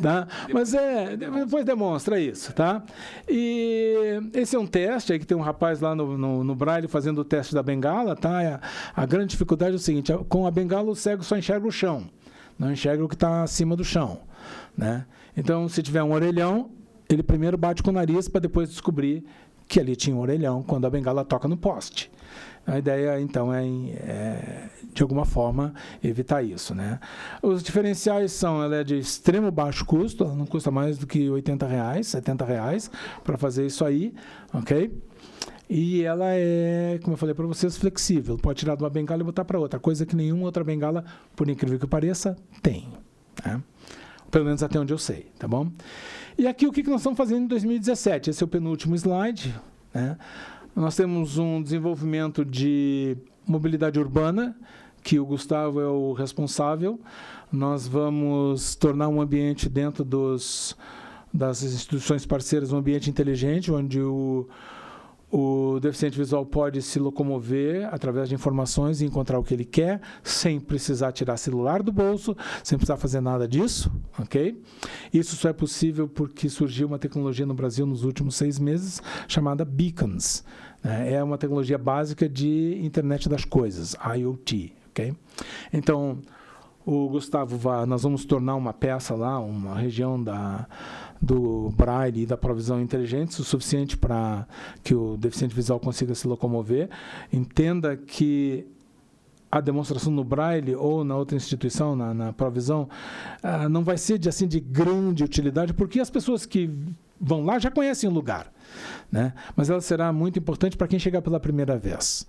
Tá? Mas depois demonstra isso, tá? E esse é um teste, aí que tem um rapaz lá no Braille fazendo o teste da bengala, tá? A grande dificuldade é o seguinte, com a bengala o cego só enxerga o chão, não enxerga o que está acima do chão, né? Então, se tiver um orelhão, ele primeiro bate com o nariz para depois descobrir que ali tinha um orelhão quando a bengala toca no poste. A ideia, então, é de alguma forma, evitar isso, né? Os diferenciais são, ela é de extremo baixo custo, ela não custa mais do que R$80, R$70 para fazer isso aí, ok? E ela é, como eu falei para vocês, flexível. Pode tirar de uma bengala e botar para outra, coisa que nenhuma outra bengala, por incrível que pareça, tem, né? Pelo menos até onde eu sei, tá bom? E aqui o que nós estamos fazendo em 2017? Esse é o penúltimo slide, né? Nós temos um desenvolvimento de mobilidade urbana, que o Gustavo é o responsável. Nós vamos tornar um ambiente dentro das instituições parceiras, um ambiente inteligente, onde o deficiente visual pode se locomover através de informações e encontrar o que ele quer, sem precisar tirar celular do bolso, sem precisar fazer nada disso, ok? Isso só é possível porque surgiu uma tecnologia no Brasil nos últimos 6 meses, chamada Beacons. É uma tecnologia básica de internet das coisas, IoT, ok? Então, o Gustavo nós vamos tornar uma peça lá, uma região do Braille e da provisão inteligente, o suficiente para que o deficiente visual consiga se locomover. Entenda que a demonstração no Braille ou na outra instituição, na provisão, não vai ser de grande utilidade, porque as pessoas que vão lá já conhecem o lugar, né? Mas ela será muito importante para quem chegar pela primeira vez.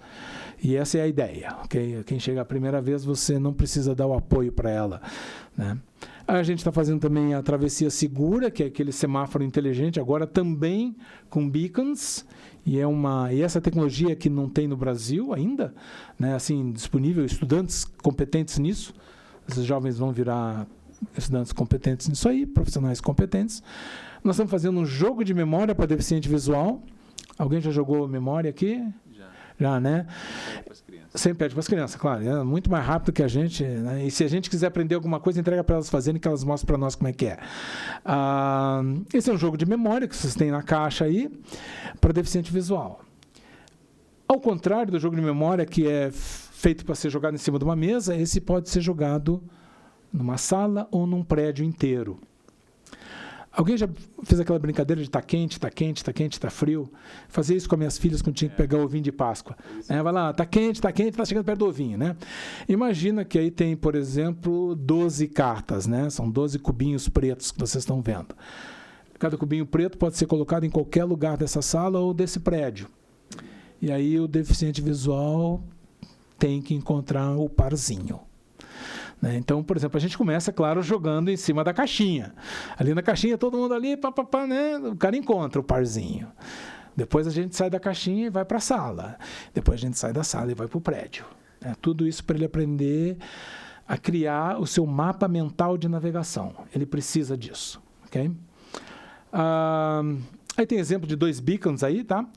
E essa é a ideia, ok? Quem chega a primeira vez, você não precisa dar o apoio para ela, né? A gente está fazendo também a travessia segura, que é aquele semáforo inteligente, agora também com beacons, e essa tecnologia que não tem no Brasil ainda, né? Assim, disponível, estudantes competentes nisso, esses jovens vão virar estudantes competentes nisso aí, profissionais competentes. Nós estamos fazendo um jogo de memória para deficiente visual. Alguém já jogou memória aqui? Já, né? Sempre pede para as crianças, claro. É muito mais rápido que a gente, né? E se a gente quiser aprender alguma coisa, entrega para elas fazerem, que elas mostram para nós como é que é. Esse é um jogo de memória que vocês têm na caixa aí, para deficiente visual. Ao contrário do jogo de memória, que é feito para ser jogado em cima de uma mesa, esse pode ser jogado numa sala ou num prédio inteiro. Alguém já fez aquela brincadeira de tá quente, tá frio? Fazia isso com as minhas filhas quando tinha que pegar o ovinho de Páscoa. Vai lá, tá quente, tá chegando perto do ovinho, né? Imagina que aí tem, por exemplo, 12 cartas, né? São 12 cubinhos pretos que vocês estão vendo. Cada cubinho preto pode ser colocado em qualquer lugar dessa sala ou desse prédio. E aí o deficiente visual tem que encontrar o parzinho. Então, por exemplo, a gente começa, claro, jogando em cima da caixinha. Ali na caixinha, todo mundo ali, né? O cara encontra o parzinho. Depois a gente sai da caixinha e vai para a sala. Depois a gente sai da sala e vai para o prédio. Tudo isso para ele aprender a criar o seu mapa mental de navegação. Ele precisa disso, ok? Aí tem exemplo de 2 beacons aí, tá?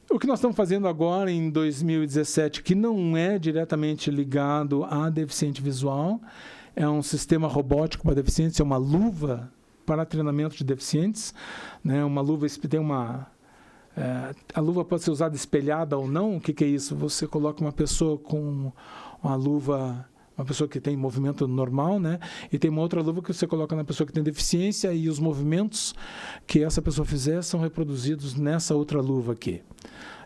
O que nós estamos fazendo agora em 2017, que não é diretamente ligado à deficiente visual, é um sistema robótico para deficientes, é uma luva para treinamento de deficientes, né? Uma luva tem uma... a luva pode ser usada espelhada ou não. O que é isso? Você coloca uma pessoa com uma luva, uma pessoa que tem movimento normal, né? E tem uma outra luva que você coloca na pessoa que tem deficiência e os movimentos que essa pessoa fizer são reproduzidos nessa outra luva aqui,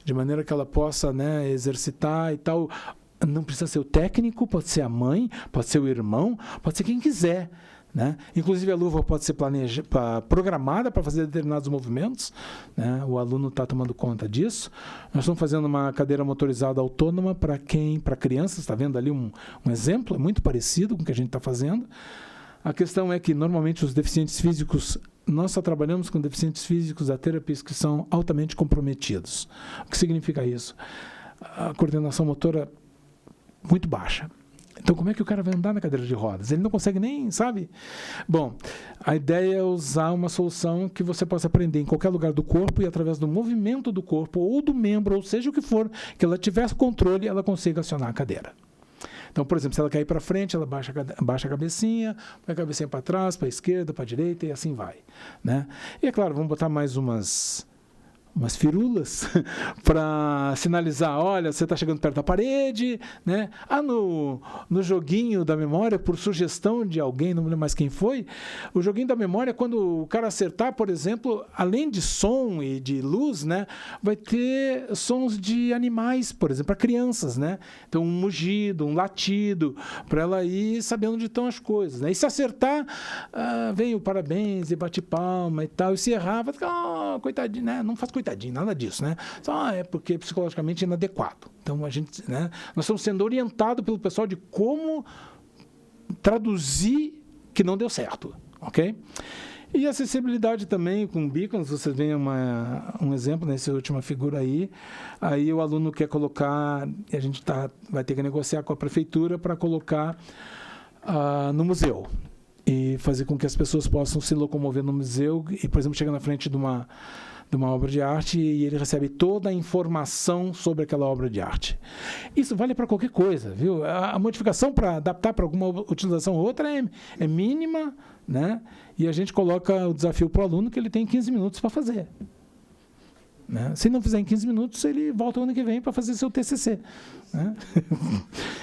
de maneira que ela possa, né, exercitar e tal. Não precisa ser o técnico, pode ser a mãe, pode ser o irmão, pode ser quem quiser, né? Inclusive a luva pode ser programada para fazer determinados movimentos, né? O aluno está tomando conta disso. Nós estamos fazendo uma cadeira motorizada autônoma para crianças. Está vendo ali um exemplo, é muito parecido com o que a gente está fazendo. A questão é que normalmente os deficientes físicos, nós só trabalhamos com deficientes físicos da terapia que são altamente comprometidos. O que significa isso? A coordenação motora muito baixa. Então, como é que o cara vai andar na cadeira de rodas? Ele não consegue nem, sabe? Bom, a ideia é usar uma solução que você possa aprender em qualquer lugar do corpo e através do movimento do corpo ou do membro, ou seja o que for, que ela tivesse controle, ela consiga acionar a cadeira. Então, por exemplo, se ela cair para frente, ela baixa a cabecinha, põe a cabecinha para trás, para a esquerda, para a direita e assim vai, né? E é claro, vamos botar mais umas firulas para sinalizar, olha, você está chegando perto da parede, né? No joguinho da memória, por sugestão de alguém, não me lembro mais quem foi, o joguinho da memória, quando o cara acertar, por exemplo, além de som e de luz, né, vai ter sons de animais, por exemplo, para crianças, né? Então, um mugido, um latido, para ela ir sabendo onde estão as coisas, né? E se acertar, vem o parabéns e bate palma e tal, e se errar, vai ficar, coitadinho, né? Não faz coitadinho, nada disso, né? Só é porque psicologicamente é inadequado. Então, a gente, né, nós estamos sendo orientados pelo pessoal de como traduzir que não deu certo, ok? E acessibilidade também com beacons, vocês veem um exemplo nessa última figura aí. Aí o aluno quer colocar, e a gente vai ter que negociar com a prefeitura para colocar no museu e fazer com que as pessoas possam se locomover no museu e, por exemplo, chegar na frente de uma obra de arte e ele recebe toda a informação sobre aquela obra de arte. Isso vale para qualquer coisa, viu? A modificação para adaptar para alguma utilização ou outra é mínima, né? E a gente coloca o desafio para o aluno que ele tem 15 minutos para fazer, né? Se não fizer em 15 minutos, ele volta o ano que vem para fazer seu TCC, né?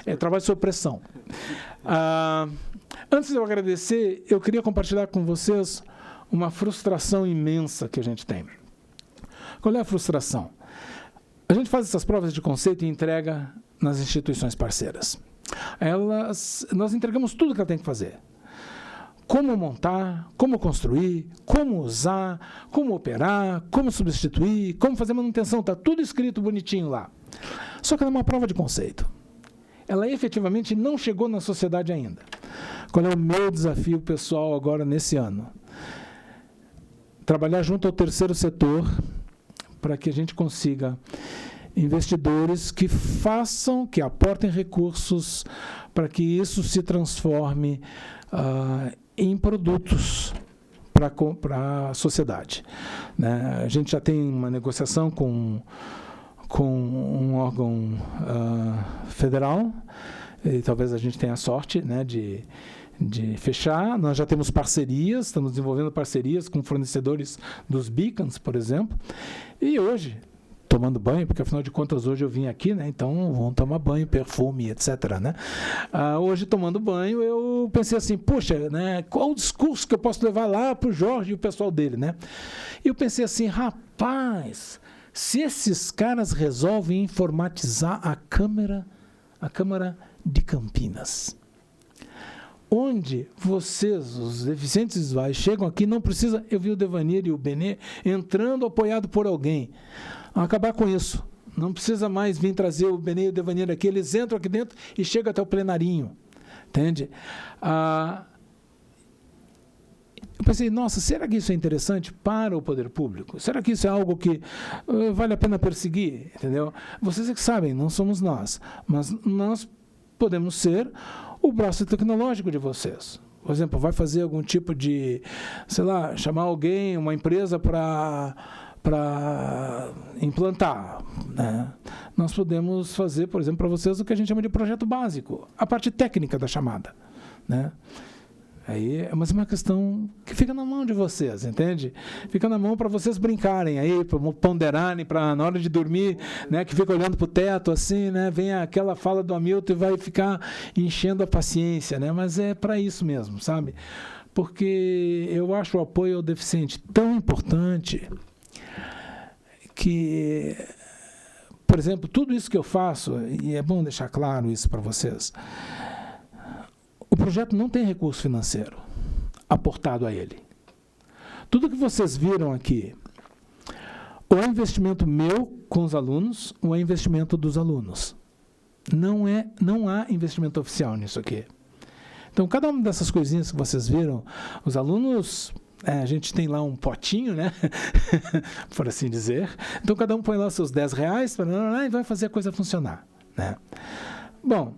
É trabalho sob pressão. Antes de eu agradecer, eu queria compartilhar com vocês uma frustração imensa que a gente tem. Qual é a frustração? A gente faz essas provas de conceito e entrega nas instituições parceiras. Nós entregamos tudo que ela tem que fazer. Como montar, como construir, como usar, como operar, como substituir, como fazer manutenção, está tudo escrito bonitinho lá. Só que ela é uma prova de conceito. Ela efetivamente não chegou na sociedade ainda. Qual é o meu desafio pessoal agora nesse ano? Trabalhar junto ao terceiro setor para que a gente consiga investidores que que aportem recursos para que isso se transforme em produtos para a sociedade, né? A gente já tem uma negociação com um órgão federal e talvez a gente tenha a sorte, né, de fechar. Nós já temos parcerias, estamos desenvolvendo parcerias com fornecedores dos beacons, por exemplo. E hoje, tomando banho, porque afinal de contas hoje eu vim aqui, né? Então vamos tomar banho, perfume, etc, né? Hoje, tomando banho, eu pensei assim, poxa, né, qual o discurso que eu posso levar lá para o Jorge e o pessoal dele, né? E eu pensei assim, rapaz, se esses caras resolvem informatizar a Câmara de Campinas, onde vocês, os deficientes visuais, chegam aqui, não precisa, eu vi o Devanir e o Benê entrando apoiado por alguém. Acabar com isso. Não precisa mais vir trazer o Benê e o Devanir aqui, eles entram aqui dentro e chegam até o plenarinho. Entende? Eu pensei, nossa, será que isso é interessante para o poder público? Será que isso é algo que vale a pena perseguir? Entendeu? Vocês é que sabem, não somos nós, mas nós podemos ser o braço tecnológico de vocês. Por exemplo, vai fazer algum tipo de, sei lá, chamar alguém, uma empresa para para implantar, né? Nós podemos fazer, por exemplo, para vocês o que a gente chama de projeto básico, a parte técnica da chamada, né? Aí, mas é uma questão que fica na mão de vocês, entende? Fica na mão para vocês brincarem aí, para ponderarem, para na hora de dormir, né, que fica olhando para o teto assim, né, vem aquela fala do Hamilton e vai ficar enchendo a paciência, né? Mas é para isso mesmo, sabe? Porque eu acho o apoio ao deficiente tão importante que, por exemplo, tudo isso que eu faço, e é bom deixar claro isso para vocês, o projeto não tem recurso financeiro aportado a ele. Tudo que vocês viram aqui, ou é investimento meu com os alunos, ou é investimento dos alunos. Não há investimento oficial nisso aqui. Então, cada uma dessas coisinhas que vocês viram, os alunos, a gente tem lá um potinho, né? Por assim dizer. Então, cada um põe lá os seus R$10 e vai fazer a coisa funcionar, né? Bom,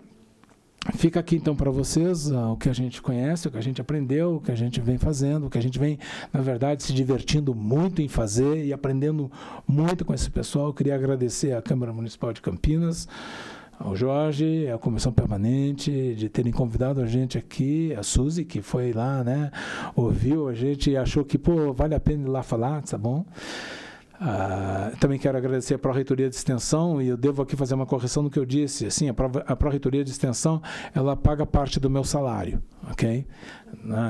fica aqui, então, para vocês o que a gente conhece, o que a gente aprendeu, o que a gente vem fazendo, o que a gente vem, na verdade, se divertindo muito em fazer e aprendendo muito com esse pessoal. Eu queria agradecer à Câmara Municipal de Campinas, ao Jorge, à Comissão Permanente, de terem convidado a gente aqui, a Suzy, que foi lá, né, ouviu a gente e achou que, pô, vale a pena ir lá falar, tá bom? Também quero agradecer a Pró-Reitoria de Extensão, e eu devo aqui fazer uma correção no que eu disse. Assim, a Pró-Reitoria de Extensão, ela paga parte do meu salário, ok?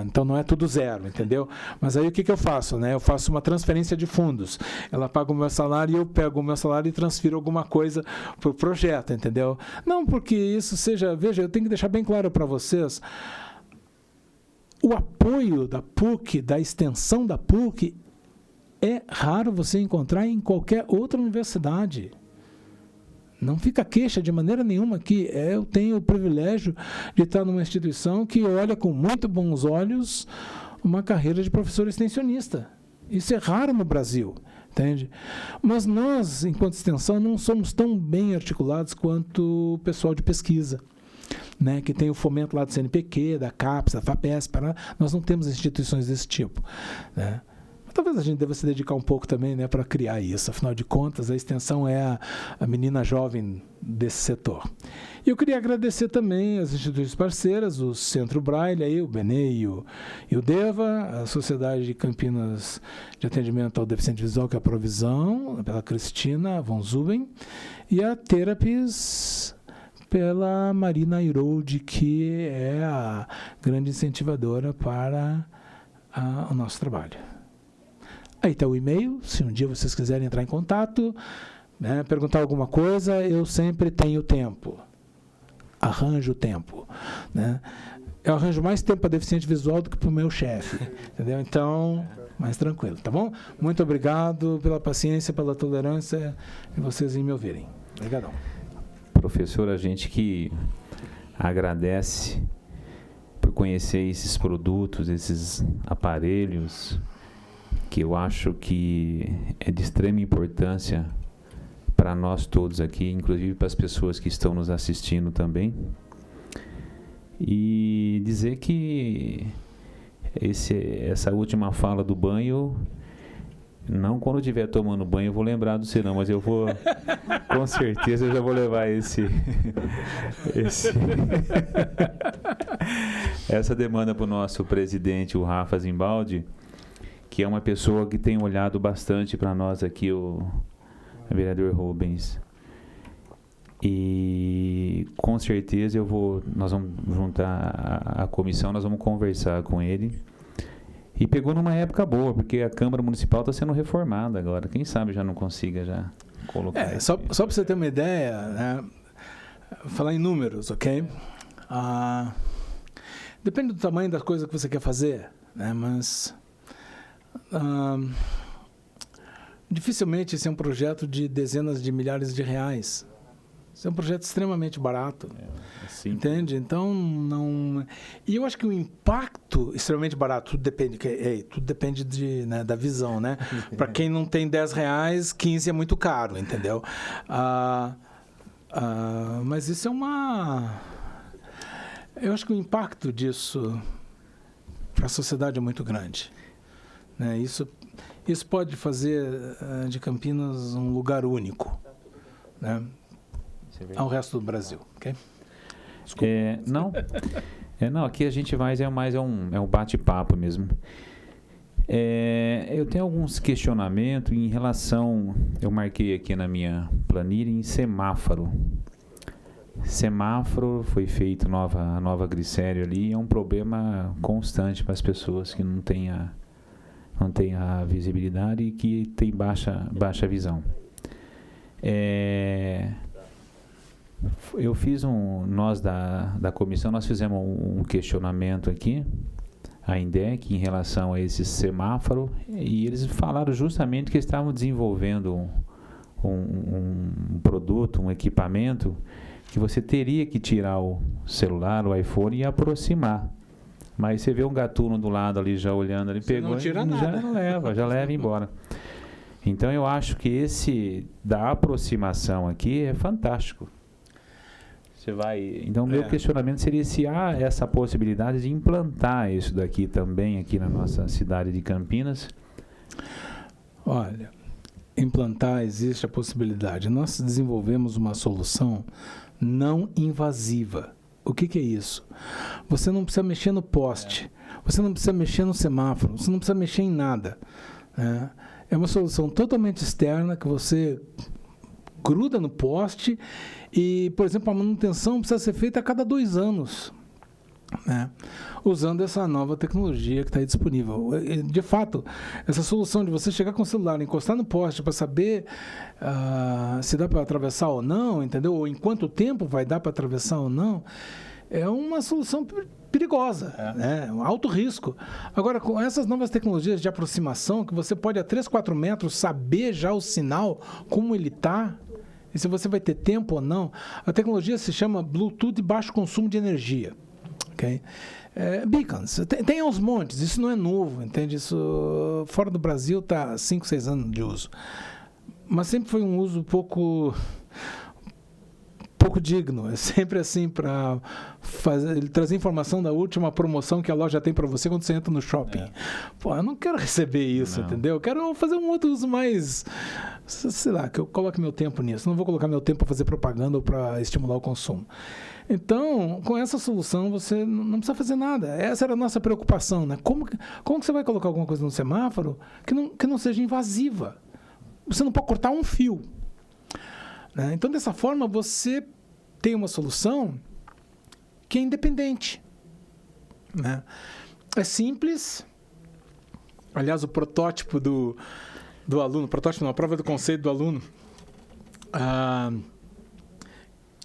Então, não é tudo zero, entendeu? Mas aí, o que eu faço, né? Eu faço uma transferência de fundos. Ela paga o meu salário e eu pego o meu salário e transfiro alguma coisa para o projeto, entendeu? Não porque isso seja... Veja, eu tenho que deixar bem claro para vocês, o apoio da PUC, da extensão da PUC, é raro você encontrar em qualquer outra universidade. Não fica queixa de maneira nenhuma aqui. Eu tenho o privilégio de estar numa instituição que olha com muito bons olhos uma carreira de professor extensionista. Isso é raro no Brasil, entende? Mas nós, enquanto extensão, não somos tão bem articulados quanto o pessoal de pesquisa, né, que tem o fomento lá do CNPq, da CAPES, da FAPESP. Nós não temos instituições desse tipo, né? Talvez a gente deva se dedicar um pouco também, né, para criar isso. Afinal de contas, a extensão é a menina jovem desse setor. E eu queria agradecer também as instituições parceiras, o Centro Braille, aí, o Benê e o Deva, a Sociedade de Campinas de Atendimento ao Deficiente Visual, que é a Provisão, pela Cristina von Zuben, e a Therapies, pela Marina Irold, que é a grande incentivadora para o nosso trabalho. Aí está o e-mail, se um dia vocês quiserem entrar em contato, né, perguntar alguma coisa, eu sempre tenho tempo. Arranjo tempo, né? Eu arranjo mais tempo para deficiente visual do que para o meu chefe, entendeu? Então, mais tranquilo, tá bom? Muito obrigado pela paciência, pela tolerância de vocês em me ouvirem. Obrigadão. Professor, a gente que agradece por conhecer esses produtos, esses aparelhos, que eu acho que é de extrema importância para nós todos aqui, inclusive para as pessoas que estão nos assistindo também. E dizer que essa última fala do banho, não quando eu estiver tomando banho eu vou lembrar do você não, mas eu vou, com certeza eu já vou levar essa demanda para o nosso presidente, o Rafa Zimbaldi, que é uma pessoa que tem olhado bastante para nós aqui, o vereador Rubens. E com certeza nós vamos juntar a comissão, nós vamos conversar com ele. E pegou numa época boa, porque a Câmara Municipal está sendo reformada agora. Quem sabe já não consiga já colocar. Só para você ter uma ideia, né, falar em números, ok? Depende do tamanho das coisas que você quer fazer, né, mas dificilmente esse é um projeto de dezenas de milhares de reais. Isso é um projeto extremamente barato, entende? Então, não... E eu acho que o impacto extremamente barato, tudo depende né, da visão, né? Para quem não tem R$10, 15 é muito caro, entendeu? Mas isso é eu acho que o impacto disso para a sociedade é muito grande, né? Isso pode fazer de Campinas um lugar único, né, ao resto do Brasil, ok? Não, aqui a gente vai, é um bate-papo mesmo. Eu tenho alguns questionamentos em relação, eu marquei aqui na minha planilha, em semáforo. Semáforo, foi feito a nova Glicério ali, é um problema constante para as pessoas que não têm a visibilidade e que têm baixa visão. Eu fiz nós da comissão, nós fizemos um questionamento aqui, a INDEC, em relação a esse semáforo, e eles falaram justamente que estavam desenvolvendo um produto, um equipamento, que você teria que tirar o celular, o iPhone e aproximar. Mas você vê um gatuno do lado ali, já olhando ali, pegou, não tira nada. já leva embora. Então eu acho que esse da aproximação aqui é fantástico. Então, meu questionamento seria se há essa possibilidade de implantar isso daqui também aqui na nossa cidade de Campinas. Olha, implantar existe a possibilidade. Nós desenvolvemos uma solução não invasiva. O que é isso? Você não precisa mexer no poste, você não precisa mexer no semáforo, você não precisa mexer em nada, né? É uma solução totalmente externa que você gruda no poste e, por exemplo, a manutenção precisa ser feita a cada 2 anos, né? Usando essa nova tecnologia que está aí disponível. De fato, essa solução de você chegar com o celular, encostar no poste para saber se dá para atravessar ou não, entendeu? Ou em quanto tempo vai dar para atravessar ou não, é uma solução perigosa, né? Um alto risco. Agora, com essas novas tecnologias de aproximação, que você pode a 3, 4 metros saber já o sinal, como ele está, e se você vai ter tempo ou não, a tecnologia se chama Bluetooth de baixo consumo de energia. Okay? Beacons, tem aos montes, isso não é novo, entende? Isso fora do Brasil está há 5, 6 anos de uso. Mas sempre foi um uso pouco digno, é sempre assim para trazer informação da última promoção que a loja tem para você quando você entra no shopping. Pô, eu não quero receber isso, entendeu? Eu quero fazer um outro uso mais, sei lá, que eu coloque meu tempo nisso. Não vou colocar meu tempo para fazer propaganda ou para estimular o consumo. Então, com essa solução, você não precisa fazer nada. Essa era a nossa preocupação, né? Como que você vai colocar alguma coisa no semáforo que não seja invasiva? Você não pode cortar um fio, né? Então, dessa forma, você tem uma solução que é independente, né? É simples. Aliás, o protótipo do aluno, protótipo não, a prova do conceito do aluno,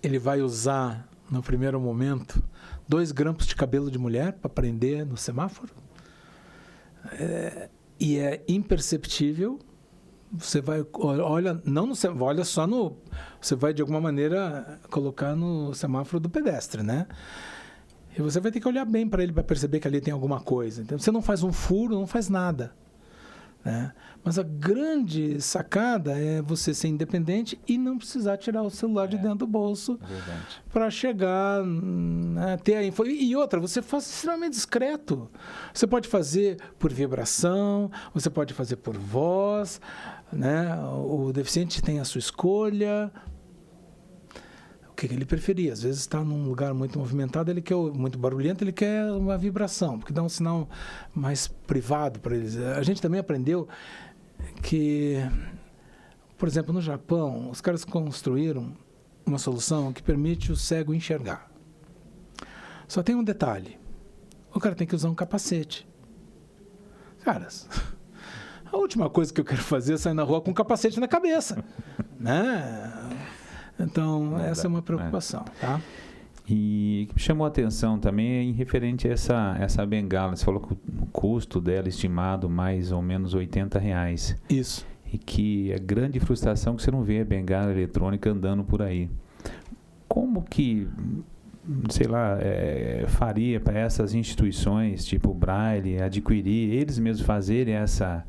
ele vai usar, no primeiro momento, 2 grampos de cabelo de mulher para prender no semáforo. E é imperceptível. Você vai, olha você vai de alguma maneira colocar no semáforo do pedestre, né? E você vai ter que olhar bem para ele para perceber que ali tem alguma coisa. Então, você não faz um furo, não faz nada, né? Mas a grande sacada é você ser independente e não precisar tirar o celular de dentro do bolso para chegar, né, ter a info. E outra, você faz extremamente discreto. Você pode fazer por vibração, você pode fazer por voz, né? O deficiente tem a sua escolha. O que ele preferia? Às vezes está num lugar muito movimentado, ele quer muito barulhento, ele quer uma vibração, porque dá um sinal mais privado para eles. A gente também aprendeu que, por exemplo, no Japão, os caras construíram uma solução que permite o cego enxergar. Só tem um detalhe: o cara tem que usar um capacete. Caras, a última coisa que eu quero fazer é sair na rua com um capacete na cabeça, né? Então, essa é uma preocupação, tá? E o que me chamou a atenção também é em referente a essa bengala. Você falou que o custo dela estimado mais ou menos R$80. Isso. E que a grande frustração é que você não vê a bengala eletrônica andando por aí. Como que, sei lá, faria para essas instituições, tipo o Braille, adquirir, eles mesmos fazerem essa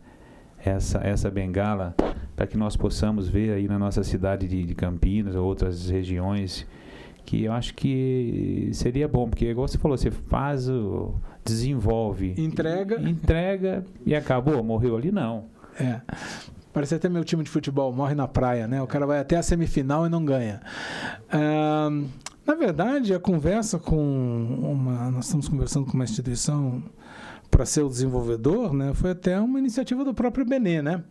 bengala, para que nós possamos ver aí na nossa cidade de Campinas ou outras regiões que eu acho que seria bom, porque igual você falou, você faz, desenvolve, entrega e acabou, morreu ali, não. Parece até meu time de futebol, morre na praia, né? O cara vai até a semifinal e não ganha. Na verdade, a conversa nós estamos conversando com uma instituição para ser o desenvolvedor, né? Foi até uma iniciativa do próprio Benê, né?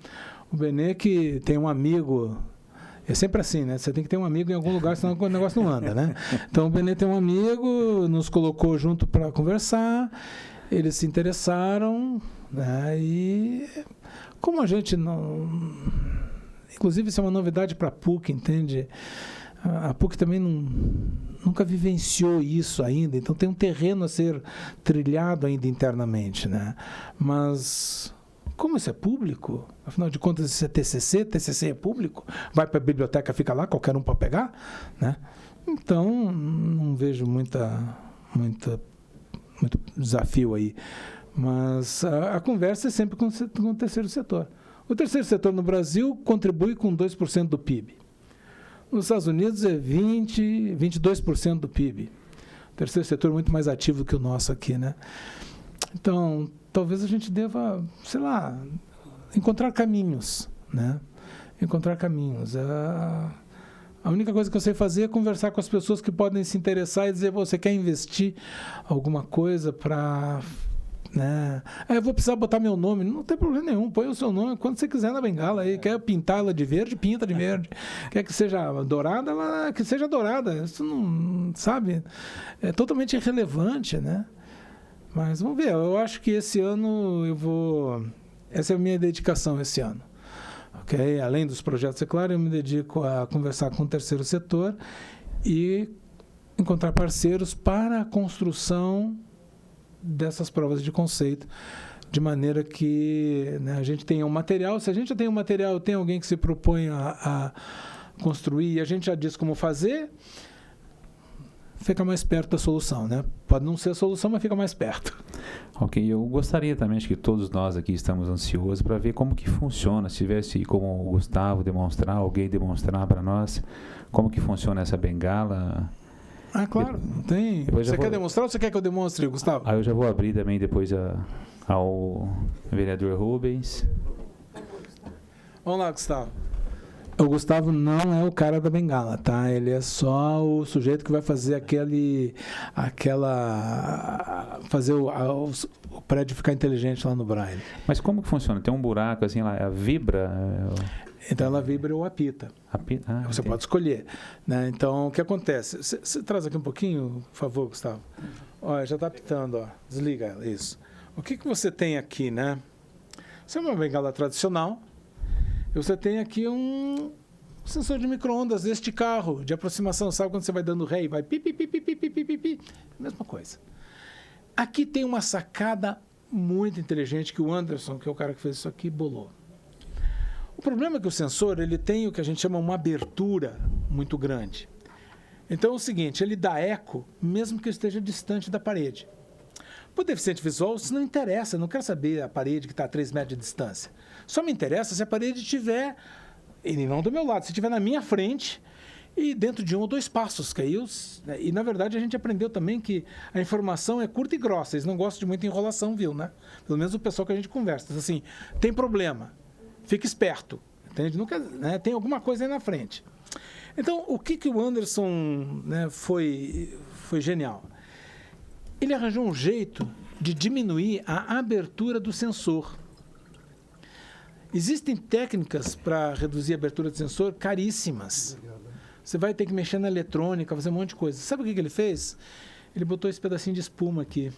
O Benê que tem um amigo, é sempre assim, né? Você tem que ter um amigo em algum lugar, senão o negócio não anda, né? Então o Benê tem um amigo, nos colocou junto para conversar, eles se interessaram, né? E como a gente não... Inclusive isso é uma novidade para a PUC, entende? A PUC também nunca vivenciou isso ainda, então tem um terreno a ser trilhado ainda internamente, né? Mas, como isso é público, afinal de contas isso é TCC é público, vai para a biblioteca, fica lá, qualquer um pode pegar, né? Então, não vejo muito desafio aí. Mas a conversa é sempre com o terceiro setor. O terceiro setor no Brasil contribui com 2% do PIB. Nos Estados Unidos é 22% do PIB. O terceiro setor é muito mais ativo que o nosso aqui, né? Então, talvez a gente deva, sei lá, encontrar caminhos, né? Encontrar caminhos. A única coisa que eu sei fazer é conversar com as pessoas que podem se interessar e dizer, você quer investir alguma coisa para... né? Eu vou precisar botar meu nome, não tem problema nenhum, põe o seu nome quando você quiser na bengala aí, quer pintar ela de verde, pinta de verde, quer que seja dourada, ela que seja dourada, isso não, sabe, é totalmente irrelevante, né? Mas vamos ver, eu acho que esse ano essa é a minha dedicação esse ano, ok? Além dos projetos, é claro, eu me dedico a conversar com o terceiro setor e encontrar parceiros para a construção dessas provas de conceito, de maneira que, né, a gente tenha um material. Se a gente já tem um material, tem alguém que se propõe a construir e a gente já diz como fazer, fica mais perto da solução, né? Pode não ser a solução, mas fica mais perto. Ok, eu gostaria também, acho que todos nós aqui estamos ansiosos para ver como que funciona, se tivesse como o Gustavo demonstrar, alguém demonstrar para nós como que funciona essa bengala. Claro, tem. Você quer demonstrar ou você quer que eu demonstre, Gustavo? Eu já vou abrir também depois ao vereador Rubens. Vamos lá, Gustavo. O Gustavo não é o cara da bengala, tá? Ele é só o sujeito que vai fazer fazer o prédio ficar inteligente lá no Braille. Mas como que funciona? Tem um buraco assim lá, vibra? Então ela vibra ou apita. Você pode escolher, né? Então o que acontece? Você traz aqui um pouquinho, por favor, Gustavo. Olha, já está apitando, ó. Desliga ela, isso. O que você tem aqui, né? Isso é uma bengala tradicional. Você tem aqui um sensor de micro-ondas deste carro, de aproximação. Sabe quando você vai dando ré e vai pi, pi, pi, pi, pi, pi, pi, pi, pi? Mesma coisa. Aqui tem uma sacada muito inteligente que o Anderson, que é o cara que fez isso aqui, bolou. O problema é que o sensor ele tem o que a gente chama uma abertura muito grande. Então é o seguinte, ele dá eco mesmo que esteja distante da parede. Para o deficiente visual, isso não interessa, eu não quero saber a parede que está a 3 metros de distância. Só me interessa se a parede estiver, e não do meu lado, se estiver na minha frente e dentro de 1 ou 2 passos. Que aí e na verdade a gente aprendeu também que a informação é curta e grossa, eles não gostam de muita enrolação, viu, né? Pelo menos o pessoal que a gente conversa. Diz assim, tem problema, fica esperto, entende? Nunca, né? Tem alguma coisa aí na frente. Então, o que o Anderson, né, foi genial? Ele arranjou um jeito de diminuir a abertura do sensor. Existem técnicas para reduzir a abertura do sensor caríssimas. Você vai ter que mexer na eletrônica, fazer um monte de coisa. Sabe o que ele fez? Ele botou esse pedacinho de espuma aqui.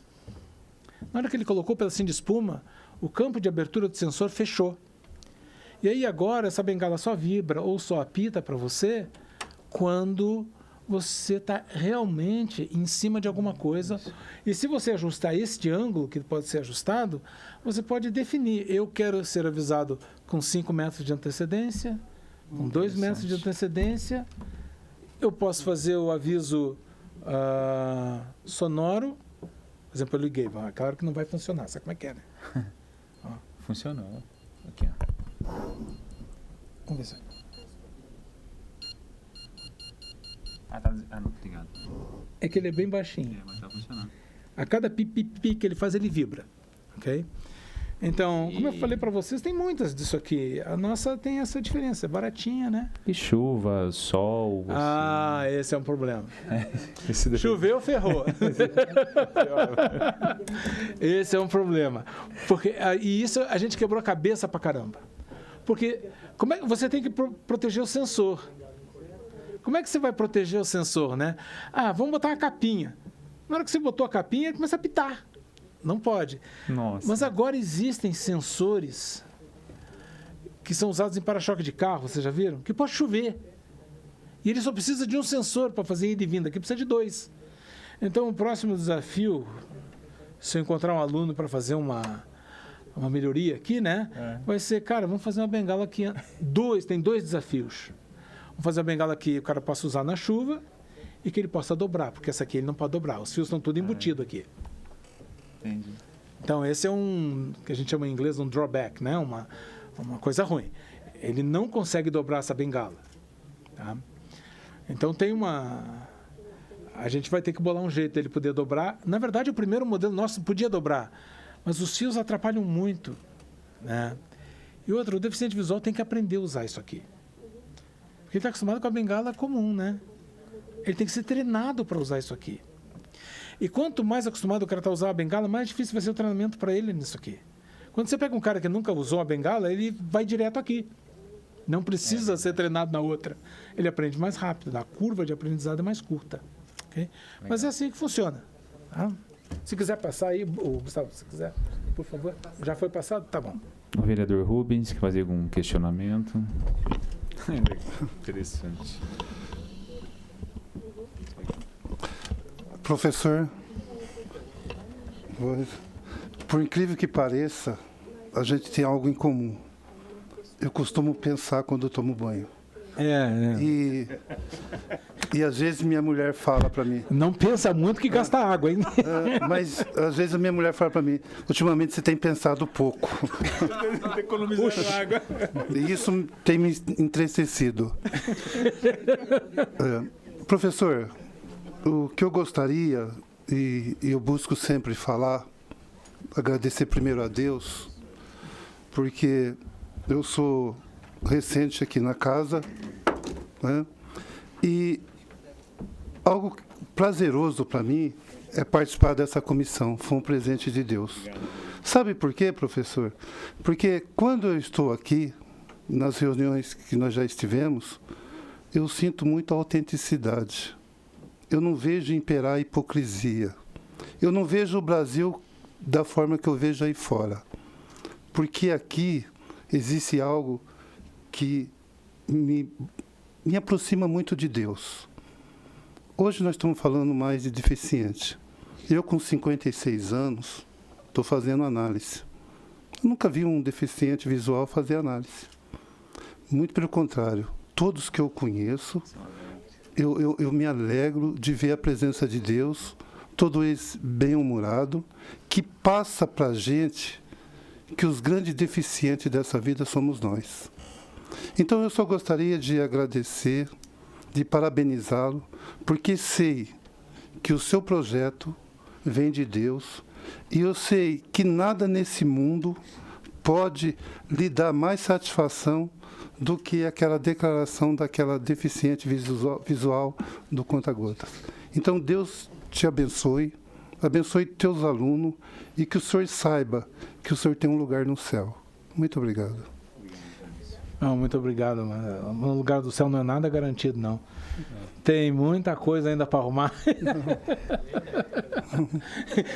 Na hora que ele colocou o pedacinho de espuma, o campo de abertura do sensor fechou. E aí agora essa bengala só vibra ou só apita para você quando você está realmente em cima de alguma coisa. E se você ajustar este ângulo, que pode ser ajustado, você pode definir. Eu quero ser avisado com 5 metros de antecedência, com 2 metros de antecedência. Eu posso fazer o aviso sonoro. Por exemplo, eu liguei. Claro que não vai funcionar. Sabe como é que é, né? Funcionou. Aqui, ó. Vamos ver se... não, obrigado. É que ele é bem baixinho. Mas tá funcionando. A cada pipi que ele faz, ele vibra. Ok? Então, como eu falei para vocês, tem muitas disso aqui. A nossa tem essa diferença, é baratinha, né? E chuva, sol... Ah, esse é um problema. Esse Choveu, ferrou. Esse é um problema. Porque, e isso a gente quebrou a cabeça pra caramba. Porque você tem que proteger o sensor. Como é que você vai proteger o sensor, né? Vamos botar uma capinha. Na hora que você botou a capinha, ele começa a apitar. Não pode. Nossa. Mas agora existem sensores que são usados em para-choque de carro, vocês já viram? Que pode chover. E ele só precisa de um sensor para fazer ida e vinda. Aqui precisa de 2. Então, o próximo desafio, se eu encontrar um aluno para fazer uma melhoria aqui, né? Vai ser, cara, vamos fazer uma bengala aqui. Tem 2 desafios. Vamos fazer uma bengala que o cara possa usar na chuva e que ele possa dobrar, porque essa aqui ele não pode dobrar. Os fios estão tudo embutidos aqui. Entendi. Então, esse é que a gente chama em inglês um drawback, né? Uma coisa ruim. Ele não consegue dobrar essa bengala. Tá? Então, a gente vai ter que bolar um jeito dele poder dobrar. Na verdade, o primeiro modelo nosso podia dobrar, mas os fios atrapalham muito. Né? E outro, o deficiente visual tem que aprender a usar isso aqui. Porque ele está acostumado com a bengala comum, né? Ele tem que ser treinado para usar isso aqui. E quanto mais acostumado o cara está a usar a bengala, mais difícil vai ser o treinamento para ele nisso aqui. Quando você pega um cara que nunca usou a bengala, ele vai direto aqui. Não precisa ser treinado na outra. Ele aprende mais rápido, a curva de aprendizado é mais curta. Okay? Mas é assim que funciona. Tá? Se quiser passar aí, Gustavo, se quiser, por favor. Já foi passado? Tá bom. O vereador Rubens, quer fazer algum questionamento? Interessante. Professor, por incrível que pareça, a gente tem algo em comum. Eu costumo pensar quando eu tomo banho. E às vezes minha mulher fala para mim... Não pensa muito que gasta água, hein? Mas às vezes a minha mulher fala para mim, ultimamente você tem pensado pouco. Economizando água. E isso tem me entristecido. Professor, o que eu gostaria, e eu busco sempre falar, agradecer primeiro a Deus, porque eu sou recente aqui na casa, né? E algo prazeroso para mim é participar dessa comissão, foi um presente de Deus. Sabe por quê, professor? Porque quando eu estou aqui, nas reuniões que nós já estivemos, eu sinto muita autenticidade. Eu não vejo imperar a hipocrisia. Eu não vejo o Brasil da forma que eu vejo aí fora. Porque aqui existe algo que me aproxima muito de Deus. Hoje nós estamos falando mais de deficiente. Eu, com 56 anos, estou fazendo análise. Eu nunca vi um deficiente visual fazer análise. Muito pelo contrário. Todos que eu conheço, eu me alegro de ver a presença de Deus, todo esse bem-humorado, que passa para a gente que os grandes deficientes dessa vida somos nós. Então, eu só gostaria de agradecer, de parabenizá-lo, porque sei que o seu projeto vem de Deus e eu sei que nada nesse mundo pode lhe dar mais satisfação do que aquela declaração daquela deficiente visual do conta-gotas. Então, Deus te abençoe, abençoe teus alunos e que o senhor saiba que o senhor tem um lugar no céu. Muito obrigado. Não, muito obrigado. No lugar do céu não é nada garantido, não. Tem muita coisa ainda para arrumar.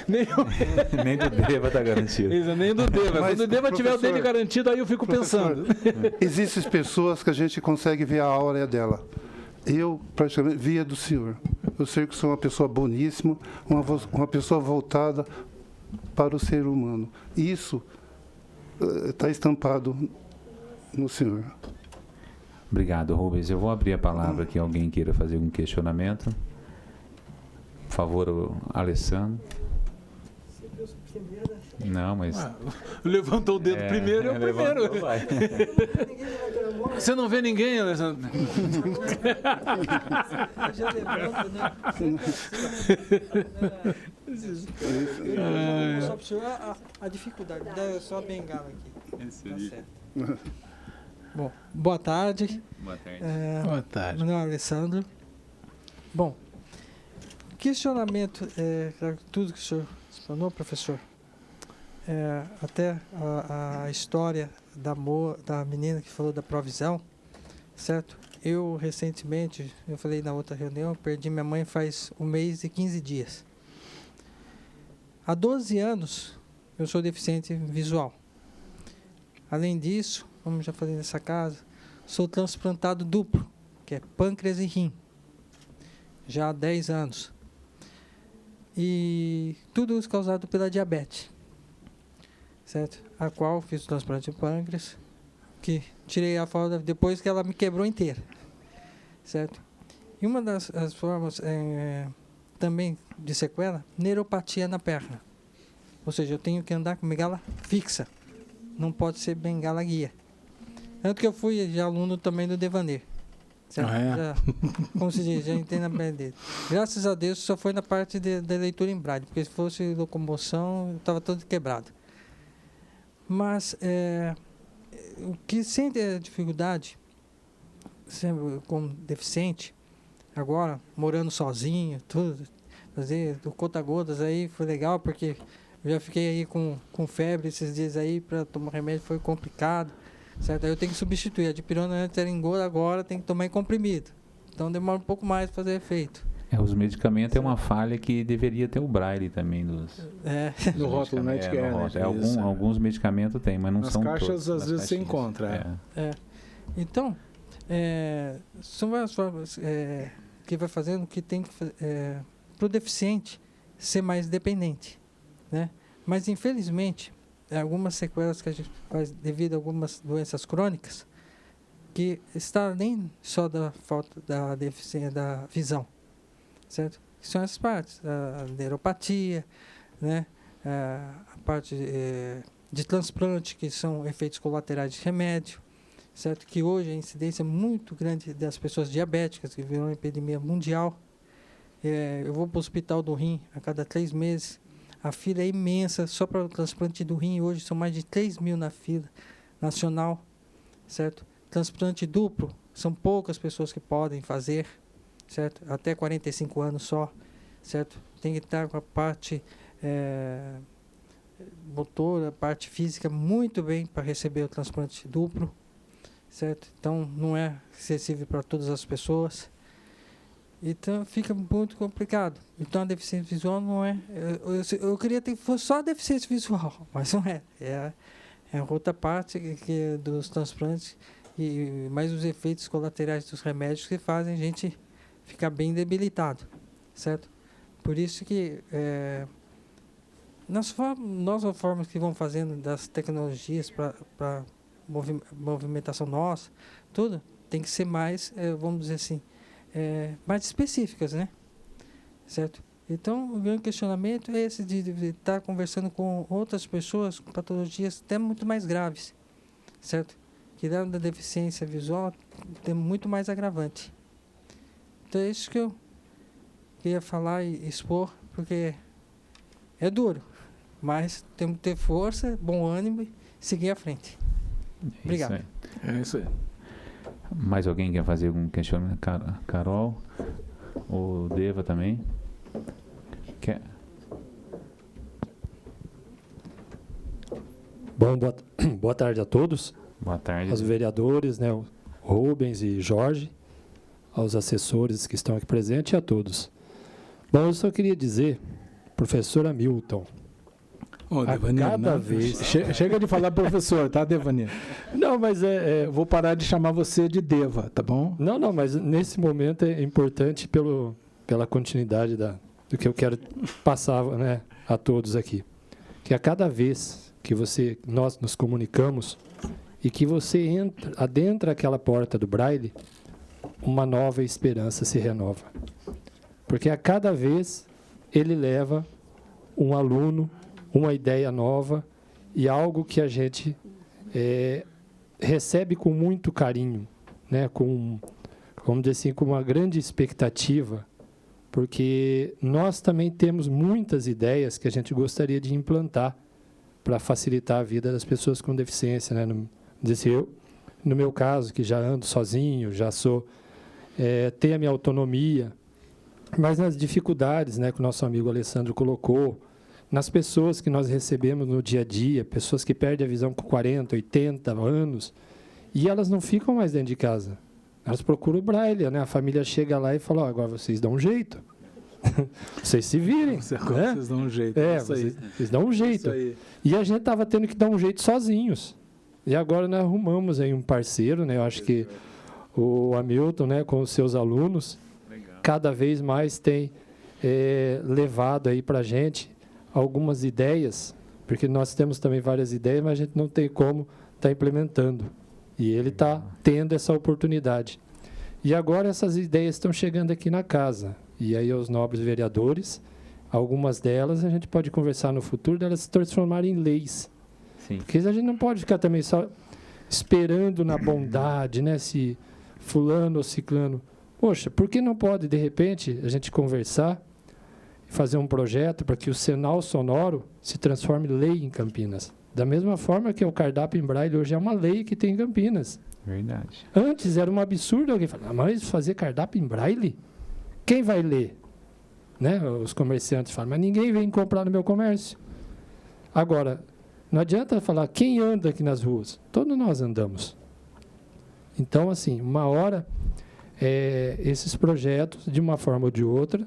Nem do Deva está garantido. Isso, nem do Deva. Mas, quando o Deva tiver o dele garantido, aí eu fico pensando. Existem pessoas que a gente consegue ver a aura dela. Eu, praticamente, via do senhor. Eu sei que sou uma pessoa boníssima, uma pessoa voltada para o ser humano. Isso está estampado no senhor. Obrigado, Rubens. Eu vou abrir a palavra aqui, alguém queira fazer algum questionamento. Por favor, Alessandro. Não, mas... Levantou o dedo primeiro, é o primeiro. levantou, vai. Você não vê ninguém, Alessandro? Eu já levanto, né? Só para o senhor a dificuldade. Dá só a bengala aqui. Tá certo. Bom, boa tarde. Boa tarde. Boa tarde. Meu nome é Alessandro. Bom, questionamento, tudo que o senhor explanou, professor, até a história da menina que falou da provisão, certo? Eu, recentemente, eu falei na outra reunião, perdi minha mãe faz 1 mês e 15 dias. Há 12 anos, eu sou deficiente visual. Além disso, como já falei nessa casa, sou transplantado duplo, que é pâncreas e rim, já há 10 anos. E tudo isso causado pela diabetes, certo? A qual fiz o transplante de pâncreas, que tirei a fralda depois que ela me quebrou inteira, certo? E uma das formas também de sequela, neuropatia na perna. Ou seja, eu tenho que andar com bengala fixa, não pode ser bengala guia. Tanto que eu fui já aluno também do Devaneio. Certo? Já, como se diz, já entendo a pele dele. Graças a Deus só foi na parte da leitura em braille, porque se fosse locomoção, eu estava todo quebrado. Mas o que sente a dificuldade, sempre como deficiente, agora morando sozinho, tudo, fazer do conta-gotas aí foi legal, porque eu já fiquei aí com febre esses dias aí, para tomar remédio foi complicado. Certo? Aí eu tenho que substituir. A dipirona antes era em gota, agora tem que tomar em comprimido. Então demora um pouco mais para fazer efeito. Os medicamentos é uma falha que deveria ter o braille também no rótulo, né? Alguns medicamentos tem, mas não são todos. Nas caixas às vezes você encontra. Então, são várias formas que vai fazendo que tem que para o deficiente ser mais dependente, né? Mas infelizmente algumas sequelas que a gente faz devido a algumas doenças crônicas, que está além só da falta da deficiência da visão, certo? Que são as partes, a neuropatia, né? A parte de transplante, que são efeitos colaterais de remédio, certo? Que hoje a incidência é muito grande das pessoas diabéticas, que virou uma epidemia mundial. Eu vou para o hospital do rim a cada 3 meses. A fila é imensa, só para o transplante do rim hoje são mais de 3 mil na fila nacional, certo? Transplante duplo, são poucas pessoas que podem fazer, certo? Até 45 anos só, certo? Tem que estar com a parte motora, a parte física muito bem para receber o transplante duplo, certo? Então não é acessível para todas as pessoas. Então fica muito complicado. Então a deficiência visual não é... Eu queria que fosse só a deficiência visual, mas não é. É outra parte que dos transplantes e mais os efeitos colaterais dos remédios que fazem a gente ficar bem debilitado, certo? Por isso que nas formas que vão fazendo das tecnologias para movimentação nossa, tudo tem que ser mais, vamos dizer assim, mais específicas, né? Certo? Então, o grande questionamento é esse de estar conversando com outras pessoas com patologias até muito mais graves, certo? Que dentro da deficiência visual tem muito mais agravante. Então, é isso que eu queria falar e expor, porque é duro, mas temos que ter força, bom ânimo e seguir à frente. Obrigado. É isso aí. Mais alguém quer fazer algum questionamento? Carol? Ou Deva também? Quer? Bom, boa tarde a todos. Boa tarde. Aos vereadores, né, o Rubens e Jorge, aos assessores que estão aqui presentes e a todos. Bom, eu só queria dizer, professor Hamilton, cada vez... Chega de falar professor, tá, Devanir? Não, mas eu vou parar de chamar você de Deva, tá bom? Não, mas nesse momento é importante pela continuidade do que eu quero passar, né, a todos aqui. Que a cada vez que nós nos comunicamos e que você adentra aquela porta do Braille, uma nova esperança se renova. Porque a cada vez ele leva um aluno uma ideia nova e algo que a gente recebe com muito carinho, né? Vamos dizer assim, com uma grande expectativa, porque nós também temos muitas ideias que a gente gostaria de implantar para facilitar a vida das pessoas com deficiência, né? No meu caso, que já ando sozinho, já tenho a minha autonomia, mas nas dificuldades, né, que o nosso amigo Alessandro colocou, nas pessoas que nós recebemos no dia a dia, pessoas que perdem a visão com 40, 80 anos, e elas não ficam mais dentro de casa. Elas procuram o braille, né? A família chega lá e fala, agora vocês dão um jeito. Vocês se virem. Né? Vocês dão um jeito. Vocês dão um jeito. E a gente estava tendo que dar um jeito sozinhos. E agora nós arrumamos aí um parceiro, né? Eu acho que o Hamilton, né, com os seus alunos, cada vez mais tem levado aí para a gente algumas ideias, porque nós temos também várias ideias, mas a gente não tem como estar implementando. E ele está tendo essa oportunidade. E agora essas ideias estão chegando aqui na casa. E aí os nobres vereadores, algumas delas a gente pode conversar no futuro, delas se transformarem em leis. Sim. Porque a gente não pode ficar também só esperando na bondade, né? Se fulano ou ciclano. Poxa, por que não pode, de repente, a gente conversar e fazer um projeto para que o sinal sonoro se transforme em lei em Campinas? Da mesma forma que o cardápio em braille hoje é uma lei que tem em Campinas. Verdade. Antes era um absurdo alguém falar, mas fazer cardápio em braille? Quem vai ler? Né? Os comerciantes falam, mas ninguém vem comprar no meu comércio. Agora, não adianta falar quem anda aqui nas ruas. Todos nós andamos. Então, assim, uma hora, esses projetos, de uma forma ou de outra,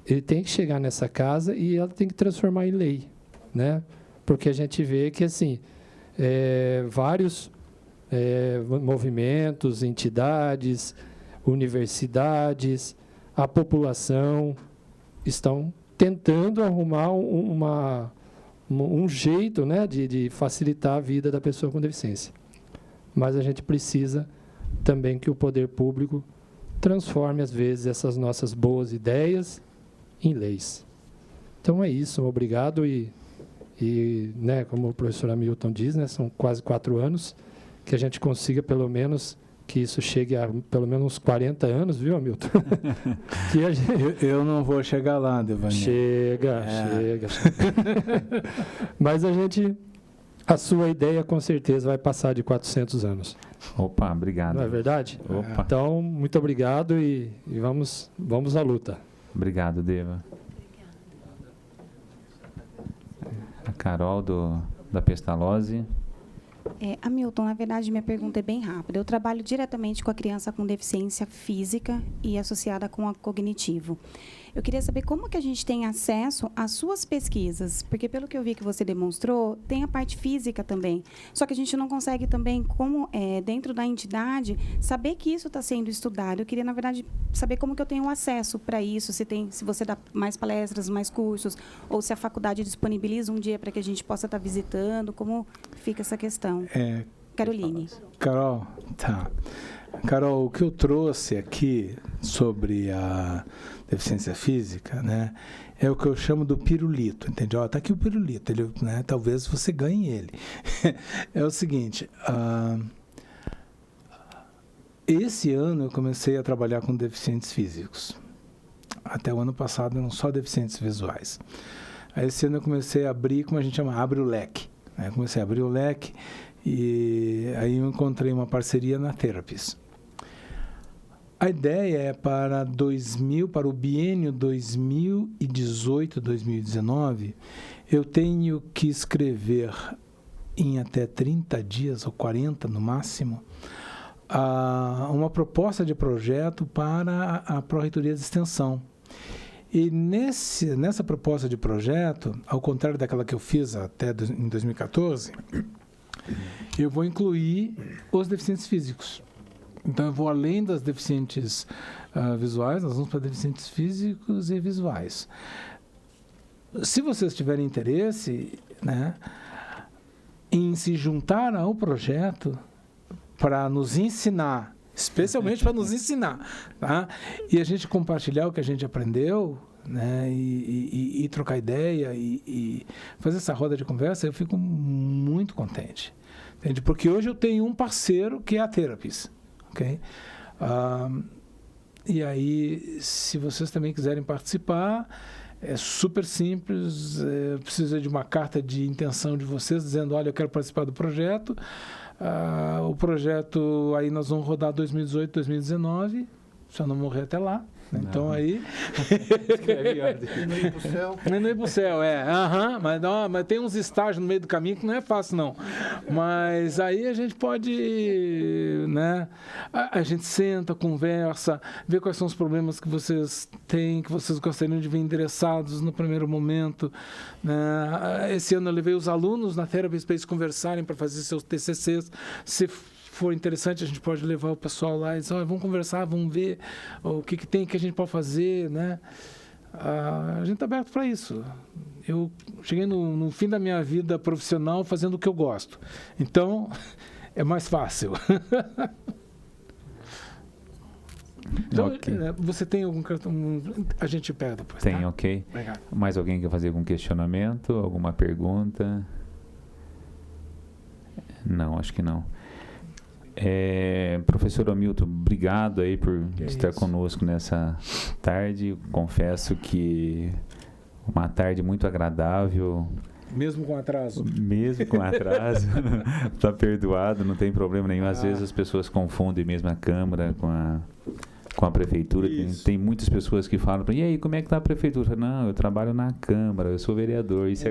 ele tem que chegar nessa casa e ela tem que transformar em lei, né? Porque a gente vê que, assim, vários movimentos, entidades, universidades, a população estão tentando arrumar um jeito, né, de facilitar a vida da pessoa com deficiência. Mas a gente precisa também que o poder público transforme, às vezes, essas nossas boas ideias em leis. Então é isso, obrigado e né, como o professor Hamilton diz, né, são quase 4 anos, que a gente consiga pelo menos que isso chegue a pelo menos uns 40 anos, viu, Hamilton? Que a gente... eu não vou chegar lá, Devani. Chega. Mas a sua ideia com certeza vai passar de 400 anos. Opa, obrigado. Não é verdade? Opa. Então, muito obrigado e vamos à luta. Obrigado, Deva. A Carol, da Pestalozzi. Hamilton, na verdade, minha pergunta é bem rápida. Eu trabalho diretamente com a criança com deficiência física e associada com a cognitivo. Eu queria saber como que a gente tem acesso às suas pesquisas, porque pelo que eu vi que você demonstrou, tem a parte física também. Só que a gente não consegue também, como dentro da entidade, saber que isso está sendo estudado. Eu queria, na verdade, saber como que eu tenho acesso para isso, se você dá mais palestras, mais cursos, ou se a faculdade disponibiliza um dia para que a gente possa estar visitando, como fica essa questão? Caroline. Carol, tá. Carol, o que eu trouxe aqui sobre a deficiência física, né, é o que eu chamo do pirulito, entendeu? Está aqui o pirulito, ele, né, talvez você ganhe ele. É o seguinte, esse ano eu comecei a trabalhar com deficientes físicos. Até o ano passado eram só deficientes visuais. Aí esse ano eu comecei a abrir, como a gente chama, abre o leque. Né? Comecei a abrir o leque e aí eu encontrei uma parceria na Therapies. A ideia é para o biênio 2018-2019, eu tenho que escrever em até 30 dias, ou 40 no máximo, uma proposta de projeto para a Pró-Reitoria de Extensão. E nessa proposta de projeto, ao contrário daquela que eu fiz até em 2014, eu vou incluir os deficientes físicos. Então, eu vou além das deficientes visuais, nós vamos para deficientes físicos e visuais. Se vocês tiverem interesse, né, em se juntar ao projeto para nos ensinar, especialmente para nos ensinar, tá? E a gente compartilhar o que a gente aprendeu, né, e trocar ideia e fazer essa roda de conversa, eu fico muito contente. Entende? Porque hoje eu tenho um parceiro que é a Therapis. Okay? E aí, se vocês também quiserem participar, é super simples, precisa de uma carta de intenção de vocês, dizendo, olha, eu quero participar do projeto. O projeto, aí nós vamos rodar 2018, 2019, se eu não morrer até lá. Não. Então aí... não ir pro céu. Não ir pro céu, mas tem uns estágios no meio do caminho que não é fácil, não. Mas aí a gente pode, né? A gente senta, conversa, vê quais são os problemas que vocês têm, que vocês gostariam de ver endereçados no primeiro momento. Né? Esse ano eu levei os alunos na Therapy Space conversarem para fazer seus TCCs. Se for interessante, a gente pode levar o pessoal lá e dizer, vamos conversar, vamos ver o que tem que a gente pode fazer, né? A gente está aberto para isso. Eu cheguei no fim da minha vida profissional fazendo o que eu gosto. Então, é mais fácil. Então, okay. Você tem algum cartão? A gente pega depois. Tem, tá? ok. Obrigado. Mais alguém quer fazer algum questionamento? Alguma pergunta? Não, acho que não. Professor Hamilton, obrigado aí por estar conosco nessa tarde. Confesso que uma tarde muito agradável. Mesmo com atraso? Mesmo com atraso. Está perdoado, não tem problema nenhum. Às vezes as pessoas confundem mesmo a Câmara com a Prefeitura. Tem muitas pessoas que falam, e aí, como é que está a Prefeitura? Não, eu trabalho na Câmara, eu sou vereador. Isso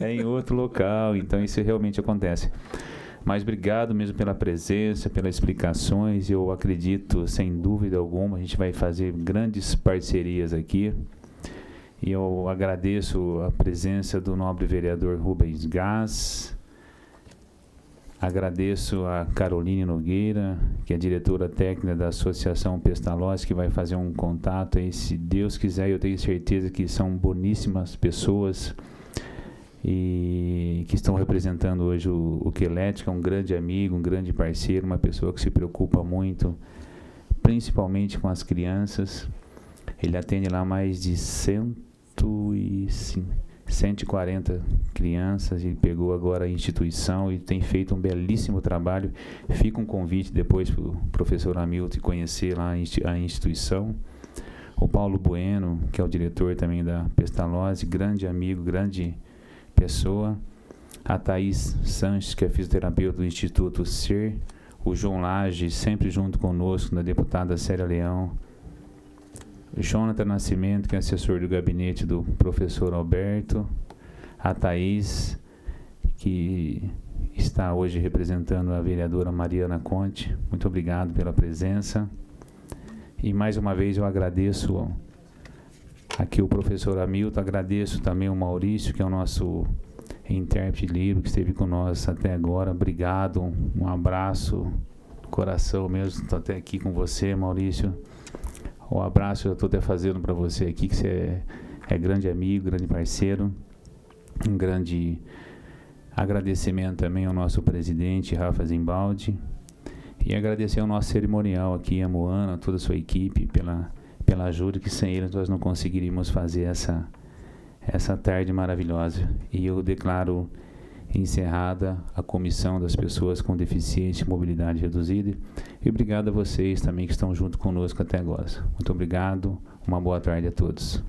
é em outro local, então isso realmente acontece. Mas obrigado mesmo pela presença, pelas explicações. Eu acredito, sem dúvida alguma, a gente vai fazer grandes parcerias aqui. E eu agradeço a presença do nobre vereador Rubens Gás. Agradeço a Caroline Nogueira, que é diretora técnica da Associação Pestalozzi, que vai fazer um contato aí, se Deus quiser. Eu tenho certeza que são boníssimas pessoas e que estão representando hoje o Quelete, que é um grande amigo, um grande parceiro, uma pessoa que se preocupa muito, principalmente com as crianças. Ele atende lá mais de 140 crianças, ele pegou agora a instituição e tem feito um belíssimo trabalho. Fica um convite depois para o professor Hamilton conhecer lá a instituição. O Paulo Bueno, que é o diretor também da Pestalozzi, grande amigo, grande pessoa. A Thaís Sanches, que é fisioterapeuta do Instituto SER. O João Lage, sempre junto conosco, da deputada Célia Leão. Jonathan Nascimento, que é assessor do gabinete do professor Alberto. A Thaís, que está hoje representando a vereadora Mariana Conte. Muito obrigado pela presença. E mais uma vez eu agradeço aqui o professor Hamilton, agradeço também o Maurício, que é o nosso intérprete livre, que esteve conosco até agora. Obrigado, um abraço do coração mesmo, estou até aqui com você, Maurício. O abraço eu estou até fazendo para você aqui, que você é grande amigo, grande parceiro. Um grande agradecimento também ao nosso presidente, Rafa Zimbaldi. E agradecer ao nosso cerimonial aqui, a Moana, toda a sua equipe, pela ajuda, que sem eles nós não conseguiríamos fazer essa tarde maravilhosa. E eu declaro encerrada a Comissão das Pessoas com Deficiência e Mobilidade Reduzida. E obrigado a vocês também que estão junto conosco até agora. Muito obrigado, uma boa tarde a todos.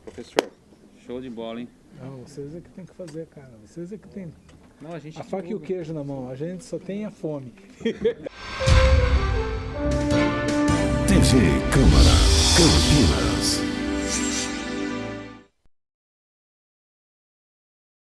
Professor, show de bola, hein? Não, vocês é que tem que fazer, cara. Vocês é que tem. Não, a gente a faca e o queijo na mão, a gente só tem a fome. TV Câmara Campinas.